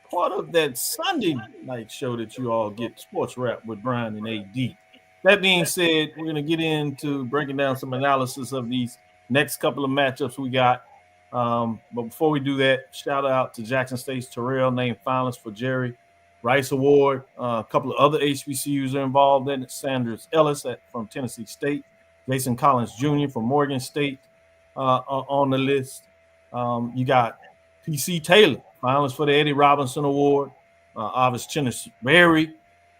part of that Sunday night show that you all get, Sports Rap with Brian and AD. That being said, we're going to get into breaking down some analysis of these next couple of matchups we got. But before we do that, shout out to Jackson State's Terrell, named finalist for Jerry Rice Award. A couple of other HBCUs are involved in it. Sanders Ellis from Tennessee State, Jason Collins Jr. from Morgan State on the list. You got PC Taylor, finalist for the Eddie Robinson Award. Obvious Chinnis Berry,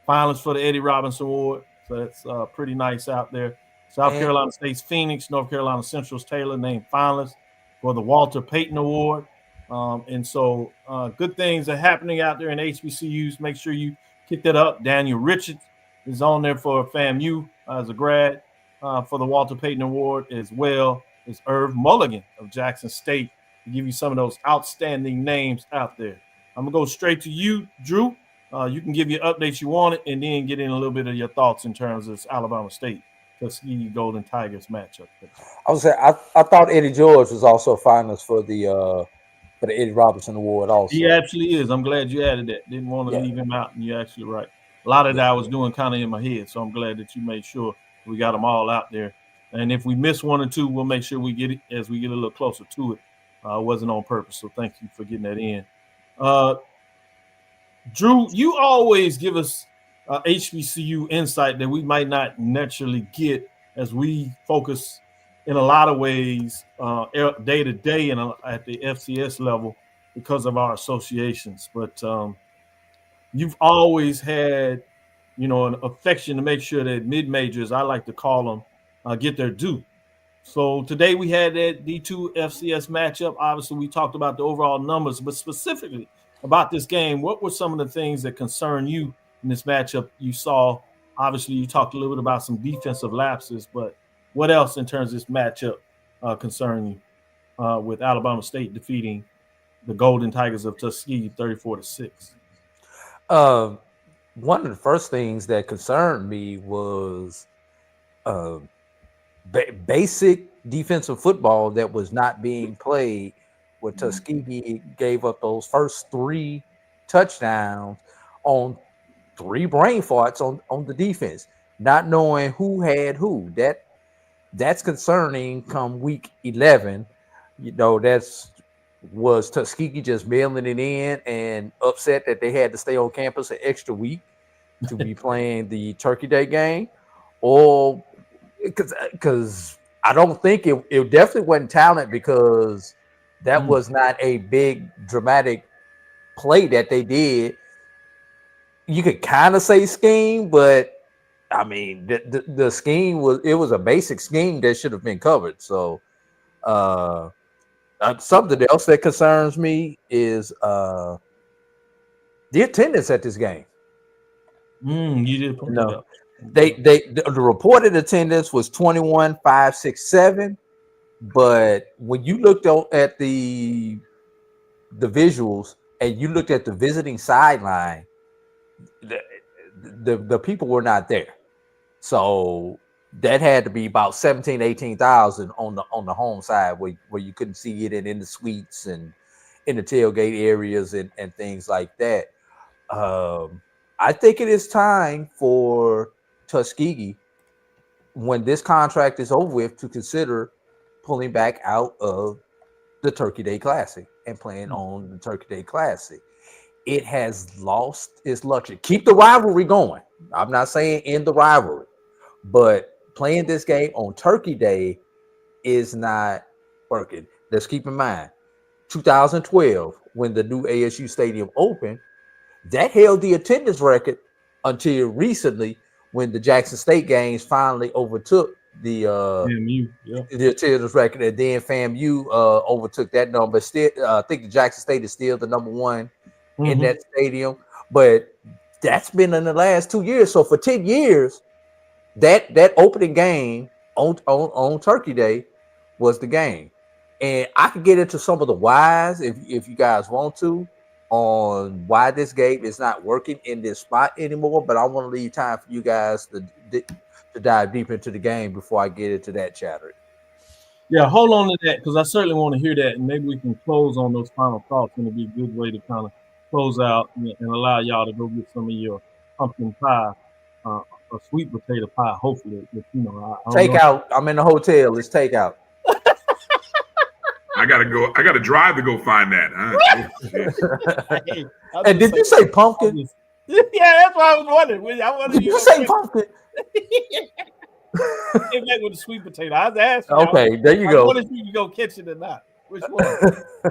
finalist for the Eddie Robinson Award. So that's pretty nice out there. South Carolina State's Phoenix, North Carolina Central's Taylor, named finalist for the Walter Payton Award. And so good things are happening out there in HBCUs. Make sure you kick that up. Daniel Richards is on there for FAMU as a grad for the Walter Payton Award, as well as Irv Mulligan of Jackson State, to give you some of those outstanding names out there. I'm going to go straight to you, Drew. You can give your updates you wanted, and then get in a little bit of your thoughts in terms of this Alabama State Tuskegee Golden Tigers matchup. I would say I thought Eddie George was also finalist for the Eddie Robinson Award also. He actually is. I'm glad you added that. Didn't want to leave him out, and you're actually right. A lot of that I was doing kind of in my head, so I'm glad that you made sure we got them all out there. And if we miss one or two, we'll make sure we get it as we get a little closer to it. It wasn't on purpose, so thank you for getting that in. Drew, you always give us HBCU insight that we might not naturally get as we focus in a lot of ways day to day and at the FCS level because of our associations. But you've always had, an affection to make sure that mid-majors, I like to call them, get their due. So today we had that D2 FCS matchup. Obviously, we talked about the overall numbers, but specifically about this game, what were some of the things that concern you in this matchup you saw? Obviously, you talked a little bit about some defensive lapses, but what else in terms of this matchup concern you with Alabama State defeating the Golden Tigers of Tuskegee 34-6? One of the first things that concerned me was basic defensive football that was not being played, where Tuskegee gave up those first 3 touchdowns on 3 brain farts on the defense, not knowing who had who. That's concerning come week 11. Was Tuskegee just mailing it in and upset that they had to stay on campus an extra week to be playing the Turkey Day game? Or because I don't think it definitely wasn't talent, because that was not a big dramatic play that they did. You could kind of say scheme, but I mean the scheme was a basic scheme that should have been covered. So something else that concerns me is the attendance at this game. You did put that up. The reported attendance was 21,567, but when you looked at the visuals and you looked at the visiting sideline, the people were not there. So that had to be about 18,000 on the home side, where you couldn't see it, and in the suites and in the tailgate areas and things like that. I think it is time for Tuskegee, when this contract is over with, to consider pulling back out of the Turkey Day Classic and playing on the Turkey Day Classic. It has lost its luxury. Keep the rivalry going. I'm not saying end the rivalry, but playing this game on Turkey Day is not working. Let's keep in mind, 2012, when the new ASU Stadium opened, that held the attendance record until recently, when the Jackson State games finally overtook FAMU, yeah. the Children's record, and then FAMU overtook that number. Still, I think the Jackson State is still the number one in that stadium, but that's been in the last 2 years. So for 10 years, that opening game on Turkey Day was the game. And I could get into some of the whys if you guys want to on why this game is not working in this spot anymore. But I want to leave time for you guys to dive deep into the game before I get into that chatter. Yeah, hold on to that because I certainly want to hear that, and maybe we can close on those final thoughts, and it'll be a good way to kind of close out and allow y'all to go get some of your pumpkin pie, a sweet potato pie. Hopefully, if, you know, takeout. I'm in the hotel. It's takeout. I gotta drive to go find that. Huh? Hey, and did you say pumpkin? Yeah, that's what I was wondering. Did you say pumpkin? Came back with a sweet potato. I was asking. Okay, there you go. What if you can go catch it or not? Which one?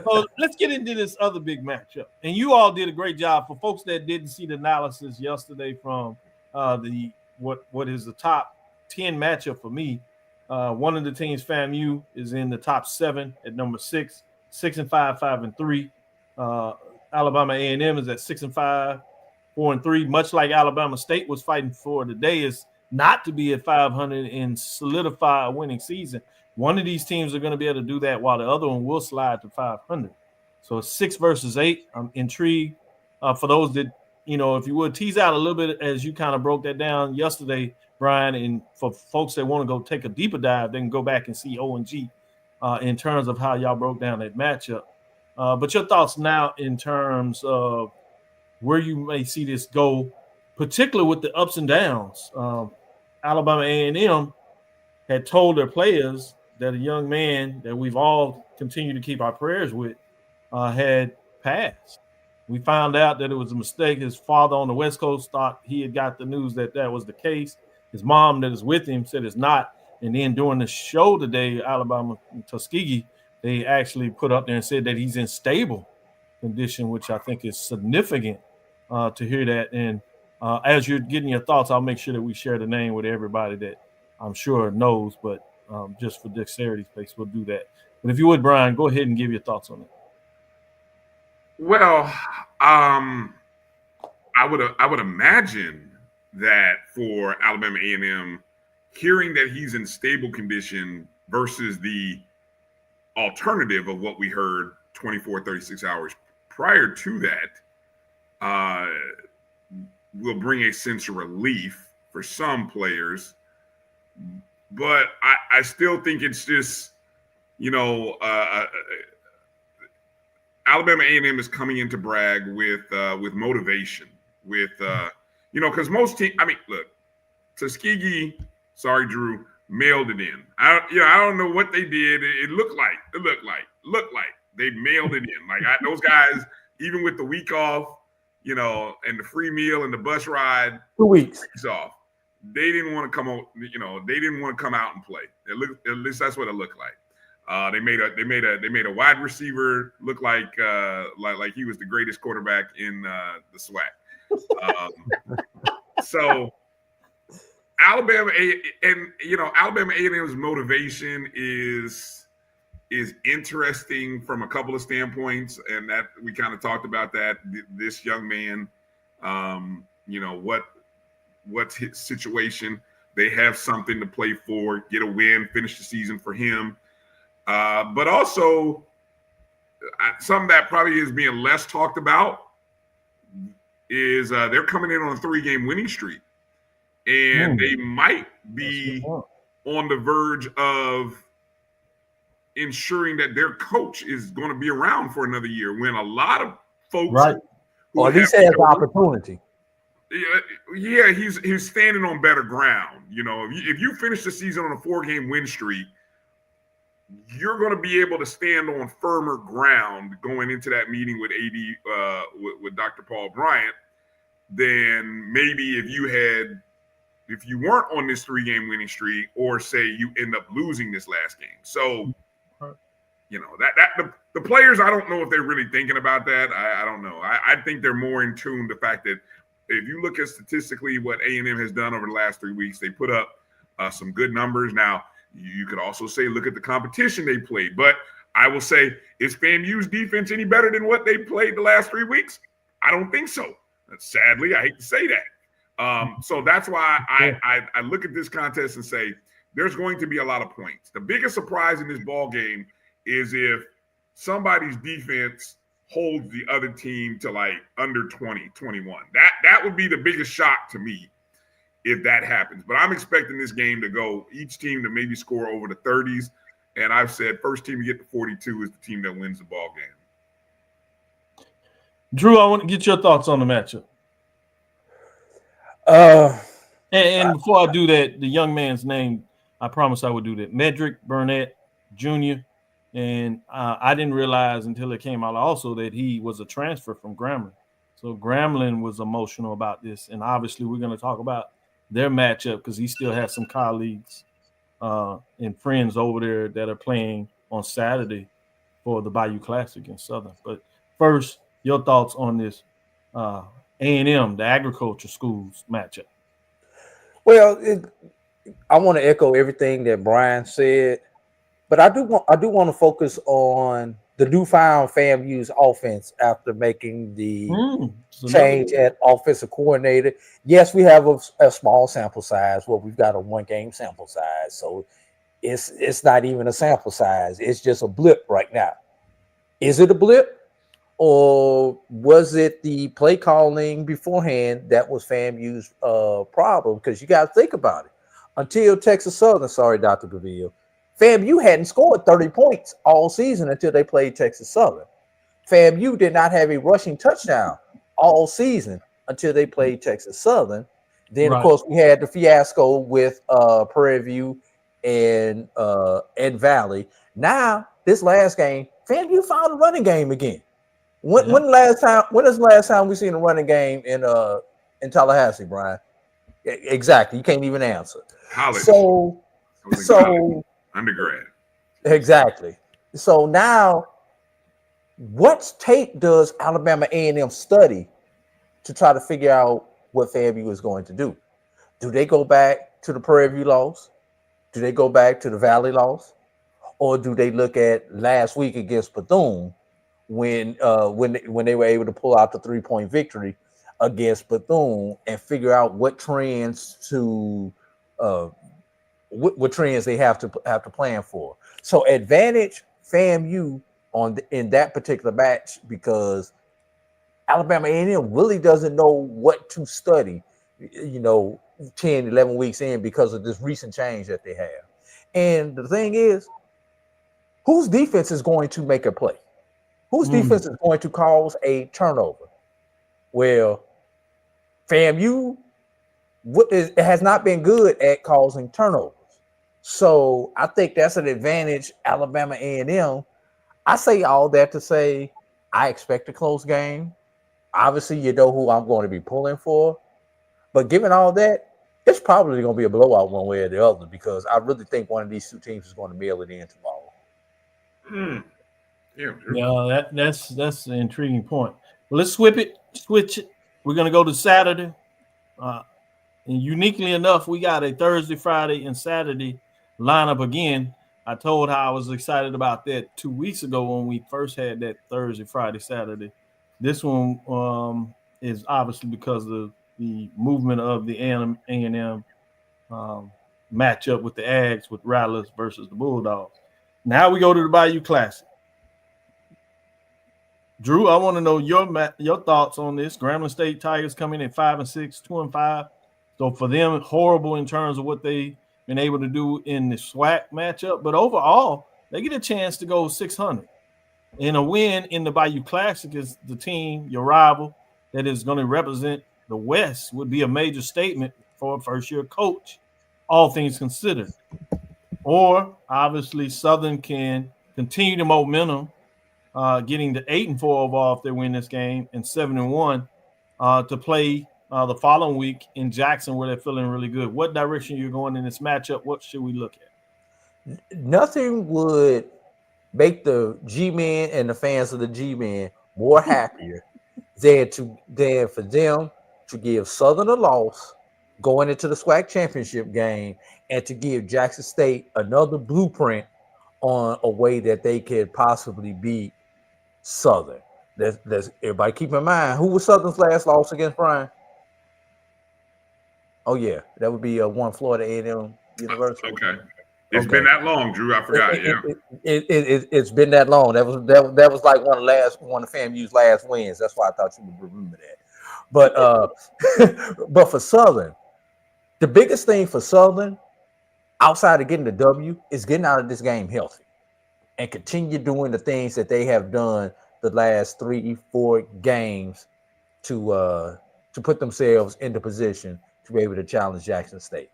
So let's get into this other big matchup. And you all did a great job. For folks that didn't see the analysis yesterday from what is the top 10 matchup for me. One of the teams, FAMU, is in the top 7 at number 6, 6-5, 5-3. Alabama A&M is at 6-5, 4-3. Much like Alabama State was fighting for today, is not to be at 500 and solidify a winning season. One of these teams are going to be able to do that, while the other one will slide to 500. So it's 6 versus 8. I'm intrigued. For those that, you know, if you would tease out a little bit as you kind of broke that down yesterday, Brian, and for folks that want to go take a deeper dive, they can go back and see O&G in terms of how y'all broke down that matchup. But your thoughts now in terms of where you may see this go, particularly with the ups and downs. Alabama A&M had told their players that a young man that we've all continued to keep our prayers with had passed. We found out that it was a mistake. His father on the West Coast thought he had got the news that was the case. His mom that is with him said it's not. And then during the show today, Alabama Tuskegee, they actually put up there and said that he's in stable condition, which I think is significant to hear that. And as you're getting your thoughts, I'll make sure that we share the name with everybody that I'm sure knows, but just for dexterity's sake, we'll do that. But if you would, Brian, go ahead and give your thoughts on it. Well, I would imagine that for Alabama A&M, hearing that he's in stable condition versus the alternative of what we heard 24, 36 hours prior to that will bring a sense of relief for some players. But I still think it's just, you know, Alabama A&M is coming into Bragg with motivation, with you know, because most teams. I mean, look, Tuskegee. Sorry, Drew, mailed it in. I don't know what they did. It looked like they mailed it in. Like those guys, even with the week off, you know, and the free meal and the bus ride, 2 weeks off, they didn't want to come on. You know, they didn't want to come out and play. At least that's what it looked like. They made a wide receiver look like he was the greatest quarterback in the SWAC. So Alabama A&M's motivation is interesting from a couple of standpoints, and that we kind of talked about that. This young man, you know, what's his situation? They have something to play for, get a win, finish the season for him. But also, something that probably is being less talked about is they're coming in on a 3-game winning streak. And they might be on the verge of ensuring that their coach is going to be around for another year, when a lot of folks, right, or at least has the opportunity. Yeah, he's standing on better ground. You know, if you finish the season on a 4-game win streak, you're going to be able to stand on firmer ground going into that meeting with AD with Dr. Paul Bryant than maybe if you weren't on this 3-game winning streak, or say you end up losing this last game. So, you know, that the players, I don't know if they're really thinking about that. I don't know. I think they're more in tune the fact that if you look at statistically what A&M has done over the last 3 weeks, they put up some good numbers. Now, you could also say, look at the competition they played. But I will say, is FAMU's defense any better than what they played the last 3 weeks? I don't think so. Sadly, I hate to say that. So that's why I look at this contest and say there's going to be a lot of points. The biggest surprise in this ball game is if somebody's defense holds the other team to like under 20, 21. That would be the biggest shock to me if that happens. But I'm expecting this game to go, each team to maybe score over the 30s. And I've said first team to get to 42 is the team that wins the ball game. Drew, I want to get your thoughts on the matchup. And before I do that, the young man's name, I promise I would do that. Medrick Burnett Jr. And I didn't realize until it came out also that he was a transfer from Grambling. So Grambling was emotional about this. And obviously we're going to talk about their matchup because he still has some colleagues and friends over there that are playing on Saturday for the Bayou Classic in Southern. But first, your thoughts on this A&M, the agriculture schools matchup. Well, I want to echo everything that Brian said, but I do want to focus on the newfound FAMU's offense after making the change at offensive coordinator. Yes, we have a small sample size. Well, we've got a 1-game sample size, so it's not even a sample size. It's just a blip right now. Is it a blip? Or was it the play calling beforehand that was FAMU's problem? Because you got to think about it. Until Texas Southern, sorry, Dr. Cavil, FAMU hadn't scored 30 points all season until they played Texas Southern. FAMU did not have a rushing touchdown all season until they played Texas Southern. Then, of course, we had the fiasco with Prairie View and Valley. Now, this last game, FAMU found a running game again. When is the last time we seen a running game in Tallahassee, Brian? Exactly. You can't even answer. College. So undergrad. Exactly. So now, what tape does Alabama A&M study to try to figure out what FAMU is going to do? Do they go back to the Prairie View loss? Do they go back to the Valley loss? Or do they look at last week against Bethune when they were able to pull out the 3-point victory against Bethune and figure out what trends what trends they have to plan for? So advantage FAMU in that particular match because Alabama A&M really doesn't know what to study, 10, 11 weeks in because of this recent change that they have. And the thing is, whose defense is going to make a play? Whose defense is going to cause a turnover? Well, FAMU it has not been good at causing turnovers. So I think that's an advantage Alabama A&M. I say all that to say I expect a close game. Obviously, you know who I'm going to be pulling for. But given all that, it's probably going to be a blowout one way or the other because I really think one of these two teams is going to mail it in tomorrow. Yeah, that's an intriguing point. Well, let's switch it. We're going to go to Saturday. And uniquely enough, we got a Thursday, Friday, and Saturday lineup again. I told how I was excited about that 2 weeks ago when we first had that Thursday, Friday, Saturday. This one is obviously because of the movement of the A&M matchup with the Ags, with Rattlers versus the Bulldogs. Now we go to the Bayou Classic. Drew, I want to know your thoughts on this. Grambling State Tigers coming in at 5-6, 2-5. So for them, horrible in terms of what they've been able to do in the SWAC matchup. But overall, they get a chance to go 600. And a win in the Bayou Classic is the team, your rival, that is going to represent the West would be a major statement for a first-year coach, all things considered. Or, obviously, Southern can continue the momentum, getting to 8-4 overall if they win this game and 7-1 to play the following week in Jackson where they're feeling really good. What direction you're going in this matchup? What should we look at? Nothing would make the G-Men and the fans of the G-Men more happier than for them to give Southern a loss going into the SWAC championship game and to give Jackson State another blueprint on a way that they could possibly beat Southern. That's everybody keep in mind, who was Southern's last loss against Brian? Oh yeah, that would be one Florida A&M University. Okay. It's been that long, Drew. I forgot. It's been that long. That was like one of FAMU's last wins. That's why I thought you would remember that. But but for Southern, the biggest thing for Southern, outside of getting the W, is getting out of this game healthy and continue doing the things that they have done the last 3-4 games to put themselves into position to be able to challenge Jackson State.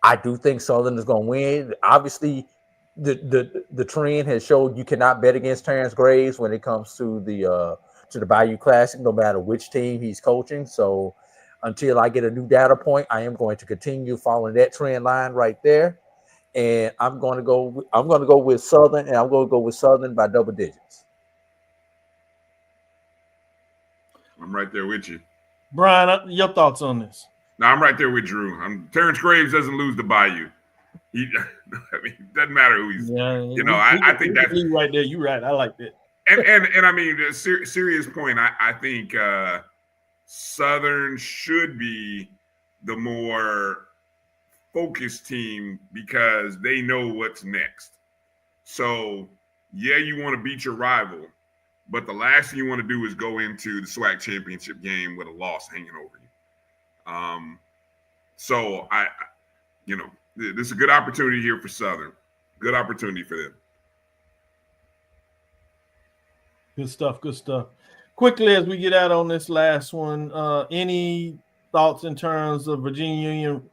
I do think Southern is going to win. Obviously, the trend has showed you cannot bet against Terrence Graves when it comes to the Bayou Classic, no matter which team he's coaching. So until I get a new data point, I am going to continue following that trend line right there. And I'm going to go with Southern, and I'm going to go with Southern by double digits. I'm right there with you. Brian, your thoughts on this? No, I'm right there with Drew. Terrence Graves doesn't lose the Bayou. I mean, it doesn't matter who he's. I think that's right there. You're right. I like that. And I mean, serious point. I think Southern should be the more focused team because they know what's next. So yeah, you want to beat your rival, but the last thing you want to do is go into the SWAC championship game with a loss hanging over you. So this is a good opportunity here for Southern. Good opportunity for them. Good stuff. Good stuff. Quickly, as we get out on this last one, any thoughts in terms of Virginia Union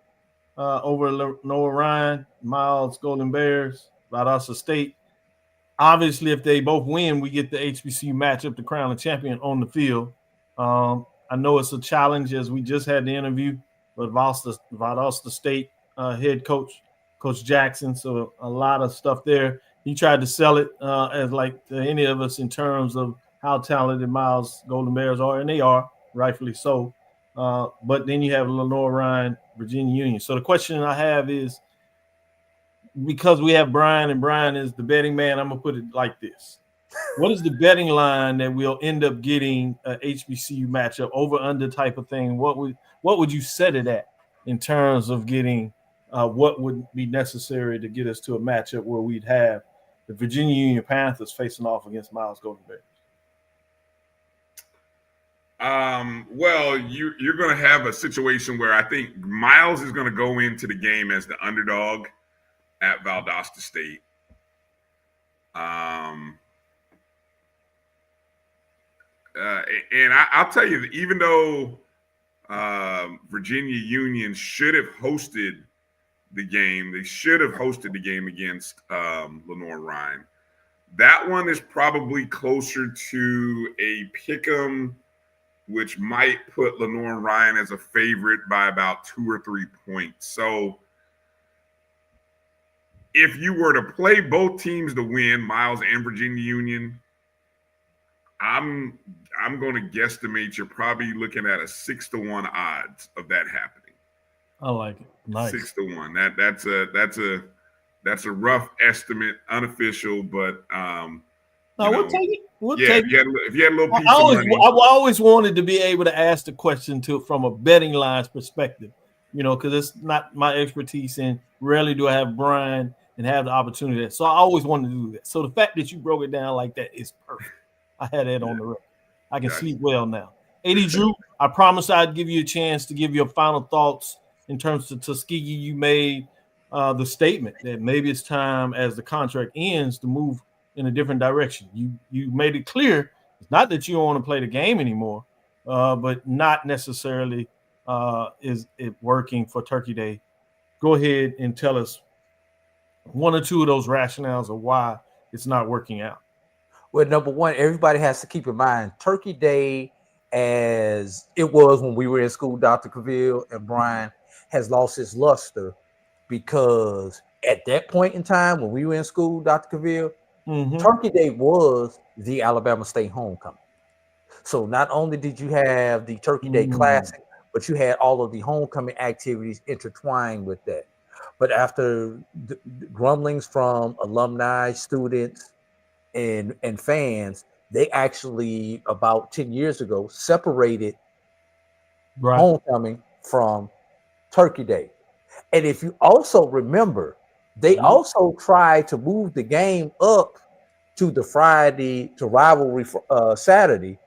over Noah Ryan, Miles Golden Bears, Valdosta State? Obviously, if they both win, we get the HBCU matchup to crown the champion on the field. I know it's a challenge, as we just had the interview with Valdosta State head coach, Coach Jackson. So a lot of stuff there. He tried to sell it as like to any of us in terms of how talented Miles Golden Bears are, and they are, rightfully so. But then you have Lenore Ryan, Virginia Union. So the question I have is, because we have Brian, and Brian is the betting man, I'm going to put it like this. What is the betting line that we'll end up getting a HBCU matchup, over under type of thing? What would you set it at in terms of getting what would be necessary to get us to a matchup where we'd have the Virginia Union Panthers facing off against Miles Golden Bears? Well, you're going to have a situation where I think Miles is going to go into the game as the underdog at Valdosta State. And I'll tell you, even though Virginia Union should have hosted the game, they should have hosted the game against Lenore Ryan. That one is probably closer to a pick'em, which might put Lenore Ryan as a favorite by about 2 or 3 points. So if you were to play both teams to win, Miles and Virginia Union, I'm going to guesstimate you're probably looking at a 6-1 odds of that happening. I like it. Nice. 6-1. That's a rough estimate, unofficial, but we'll take it. If you had a little piece I of money. always wanted to be able to ask the question from a betting lines perspective, because it's not my expertise, and rarely do I have Brian and have the opportunity. So I always wanted to do that. So the fact that you broke it down like that is perfect. I had that on the record. I can sleep well now. AD Drew, I promised I'd give you a chance to give your final thoughts in terms of Tuskegee. You made the statement that maybe it's time, as the contract ends, to move in a different direction. You made it clear it's not that you don't want to play the game anymore, but not necessarily is it working for Turkey Day. Go ahead and tell us one or two of those rationales of why it's not working out. Well, number one, everybody has to keep in mind Turkey Day, as it was when we were in school, Dr. Cavil and Brian, has lost its luster, because at that point in time when we were in school, Dr. Cavil, Turkey Day was the Alabama State homecoming. So not only did you have the Turkey Day Classic, but you had all of the homecoming activities intertwined with that. But after the grumblings from alumni, students, and fans, they actually about 10 years ago separated homecoming from Turkey Day. And if you also remember, they also tried to move the game up to the Friday to rivalry Saturday,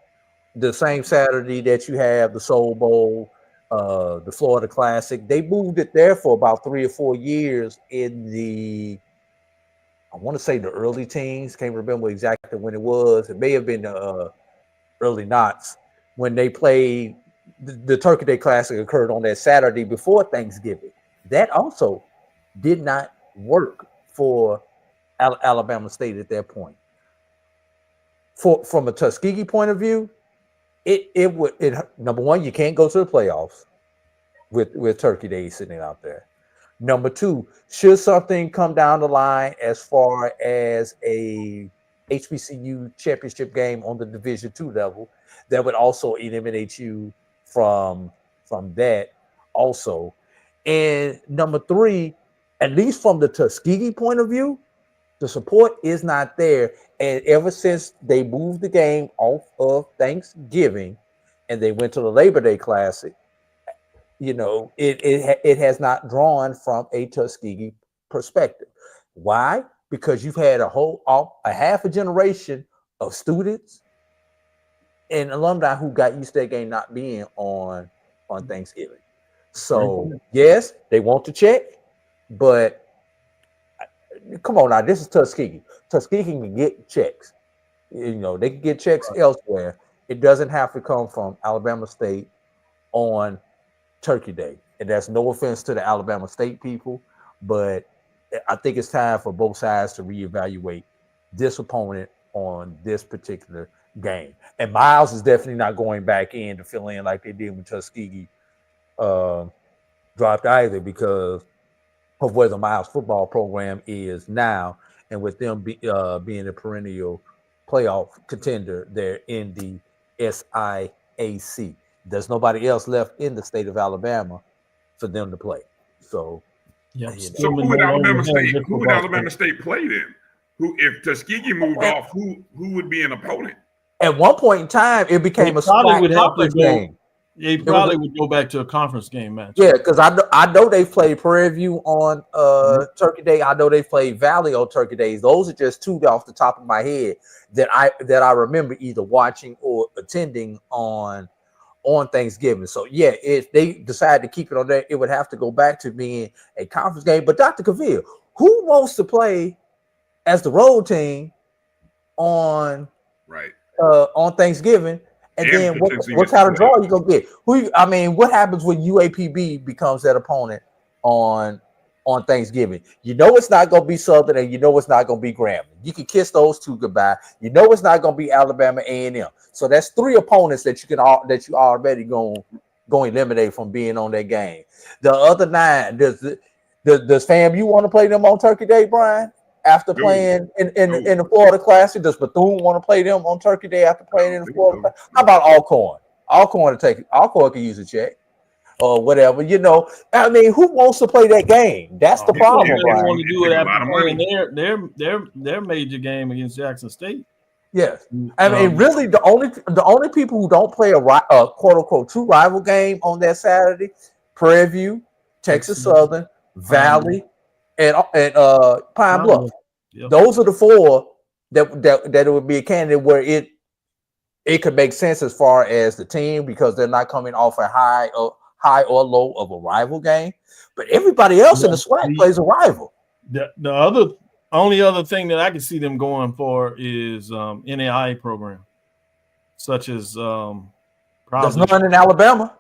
the same Saturday that you have the Soul Bowl, the Florida Classic. They moved it there for about 3 or 4 years in the, I want to say the early teens. Can't remember exactly when it was. It may have been the early knots when they played. The Turkey Day Classic occurred on that Saturday before Thanksgiving. That also did not work for Alabama State at that point. From a Tuskegee point of view, it would number one, you can't go to the playoffs with Turkey Day sitting out there. Number two, should something come down the line as far as a HBCU championship game on the Division II level, that would also eliminate you from that also. And number three, at least from the Tuskegee point of view, the support is not there. And ever since they moved the game off of Thanksgiving and they went to the Labor Day Classic, it has not drawn from a Tuskegee perspective. Why? Because you've had a half a generation of students and alumni who got used to that game not being on Thanksgiving. So yes, they want to check, but come on now, this is Tuskegee. Tuskegee can get checks. They can get checks elsewhere. It doesn't have to come from Alabama State on Turkey Day. And that's no offense to the Alabama State people, but I think it's time for both sides to reevaluate this opponent on this particular game. And Miles is definitely not going back in to fill in like they did when Tuskegee dropped either, because of where the Miles football program is now, and with them being a perennial playoff contender there in the SIAC. There's nobody else left in the state of Alabama for them to play. So, so who would Alabama State play then? Who, if Tuskegee moved off, who would be an opponent? At one point in time, it became a conference game. Yeah, he probably would go back to a conference game match. Yeah, because I know they played Prairie View on Turkey Day. I know they played Valley on Turkey Days. Those are just two off the top of my head that I remember either watching or attending on Thanksgiving. So yeah, if they decide to keep it on there, it would have to go back to being a conference game. But Dr. Cavil, who wants to play as the road team on Thanksgiving? And then what kind of draw you gonna get? What happens when UAPB becomes that opponent on Thanksgiving? You know it's not gonna be Southern, and you know it's not gonna be Grambling. You can kiss those two goodbye. You know it's not gonna be Alabama A&M. So that's three opponents that you already gonna eliminate from being on that game. The other 9, does FAMU want to play them on Turkey Day, Brian? After playing in the Florida Classic, does Bethune want to play them on Turkey Day after playing in the Florida Classic? How about Alcorn? Alcorn can use a check or whatever. Who wants to play that game? That's the problem. They want to do it after playing their major game against Jackson State. Yes, really, the only people who don't play a quote unquote true rival game on that Saturday, Prairie View, Texas Southern, Valley, and Pine Bluff. Yep. Those are the 4 that it would be a candidate where it could make sense as far as the team, because they're not coming off a high or low of a rival game. But everybody else in the SWAC plays a rival. The only other thing that I can see them going for is NAIA program, such as there's none in Alabama.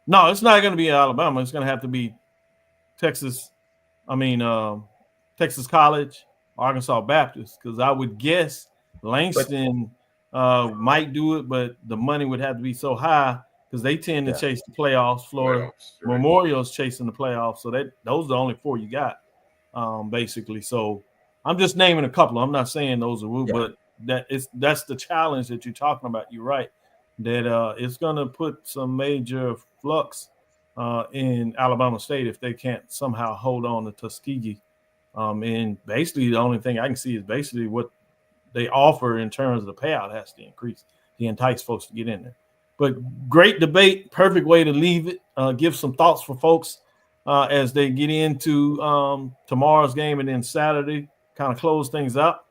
No, it's not going to be in Alabama. It's going to have to be Texas College, Arkansas Baptist, because I would guess Langston might do it, but the money would have to be so high because they tend to chase the playoffs. Florida Memorial's chasing the playoffs, so those are the only 4 you got, basically. So I'm just naming a couple. I'm not saying those are but that's the challenge that you're talking about. You're right, that it's going to put some major flux in Alabama State if they can't somehow hold on to Tuskegee. And basically, the only thing I can see is basically what they offer in terms of the payout has to increase to entice folks to get in there. But great debate, perfect way to leave it. Give some thoughts for folks as they get into tomorrow's game and then Saturday, kind of close things up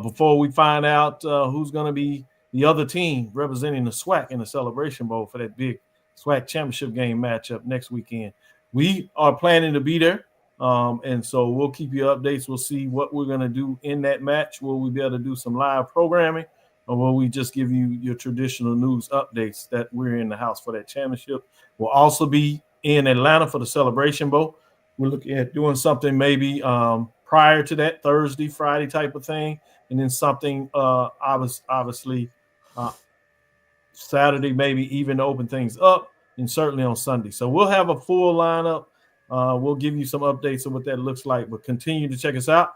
before we find out who's going to be the other team representing the SWAC in the Celebration Bowl for that big SWAC championship game matchup next weekend. We are planning to be there. And so we'll keep you updates. We'll see what we're going to do in that match. Will we be able to do some live programming, or will we just give you your traditional news updates that we're in the house for that championship? We'll also be in Atlanta for the Celebration Bowl. We're looking at doing something maybe prior to that, Thursday, Friday type of thing, and then something obviously Saturday, maybe even to open things up, and certainly on Sunday. So we'll have a full lineup. We'll give you some updates on what that looks like, but continue to check us out.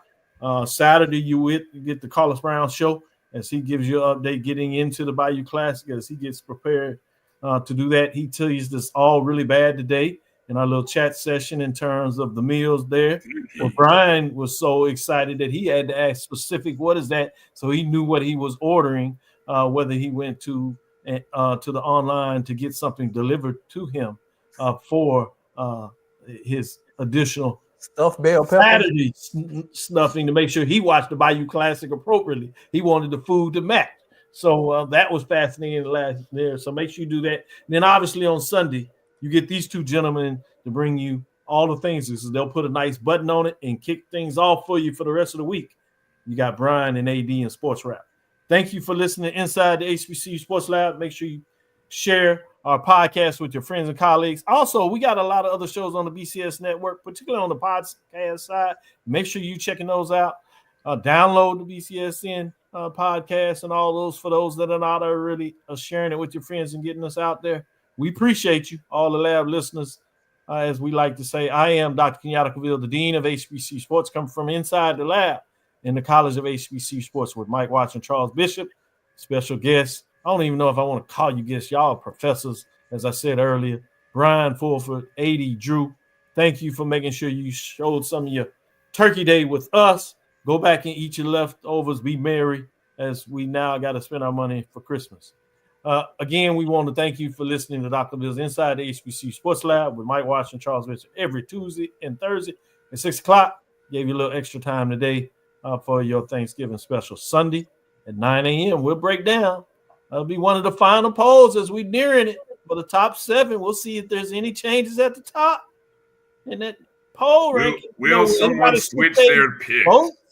Saturday, you get the Carlos Brown show as he gives you an update getting into the Bayou Classic as he gets prepared to do that. He tells us all really bad today in our little chat session in terms of the meals there. Well, Brian was so excited that he had to ask specific, what is that? So he knew what he was ordering, whether he went to the online to get something delivered to him for his additional stuffed bell pepper Saturday stuffing to make sure he watched the Bayou Classic appropriately. He wanted the food to match. So that was fascinating last there. So make sure you do that. And then obviously on Sunday, you get these two gentlemen to bring you all the things. They'll put a nice button on it and kick things off for you for the rest of the week. You got Brian and AD and Sports Rap. Thank you for listening inside the HBCU Sports Lab. Make sure you share our podcast with your friends and colleagues. Also, we got a lot of other shows on the BCS network, particularly on the podcast side. Make sure you checking those out. Download the BCSN podcast and all those for those that are not already sharing it with your friends and getting us out there. We appreciate you, all the lab listeners. As we like to say, I am Dr. Kenyatta Cavil, the Dean of HBCU Sports, coming from inside the lab in the College of HBCU Sports with Mike Watson, Charles Bishop, special guest. I don't even know if I want to call you guests. Y'all are professors, as I said earlier. Brian Fulford, 80, Drew. Thank you for making sure you showed some of your Turkey Day with us. Go back and eat your leftovers. Be merry, as we now got to spend our money for Christmas. Again, we want to thank you for listening to Dr. Bill's Inside the HBCU Sports Lab with Mike Watson, Charles Bishop every Tuesday and Thursday at 6 o'clock. Gave you a little extra time today for your Thanksgiving special. Sunday at 9 a.m. We'll break down. That'll be one of the final polls as we're nearing it for the top 7. We'll see if there's any changes at the top in that poll ranking. Will someone switch their pick?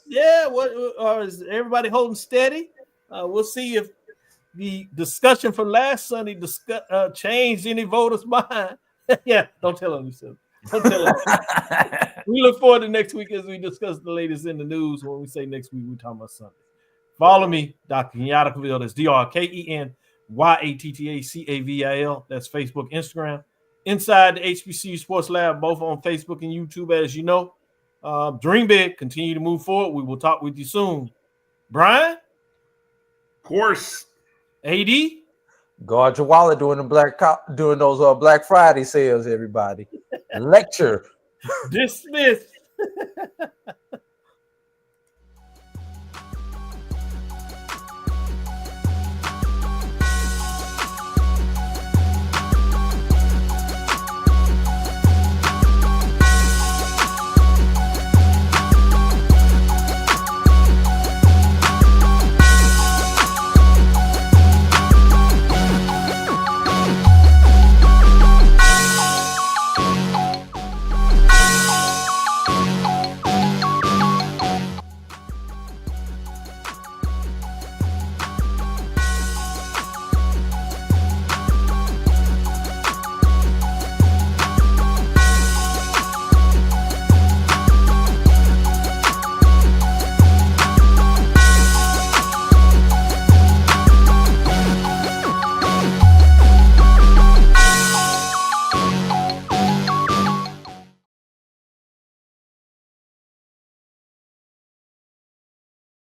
Yeah, or is everybody holding steady? We'll see if the discussion from last Sunday changed any voters' mind. Yeah, don't tell them you said. Don't tell them. We look forward to next week as we discuss the latest in the news. When we say next week, we're talking about Sunday. Follow me, Dr. Kenyatta Cavil. That's DrKenyattaCavil. That's Facebook, Instagram. Inside the HBCU Sports Lab, both on Facebook and YouTube, as you know. Dream big. Continue to move forward. We will talk with you soon. Brian? Of course. AD? Guard your wallet doing those Black Friday sales, everybody. Lecture. Dismissed.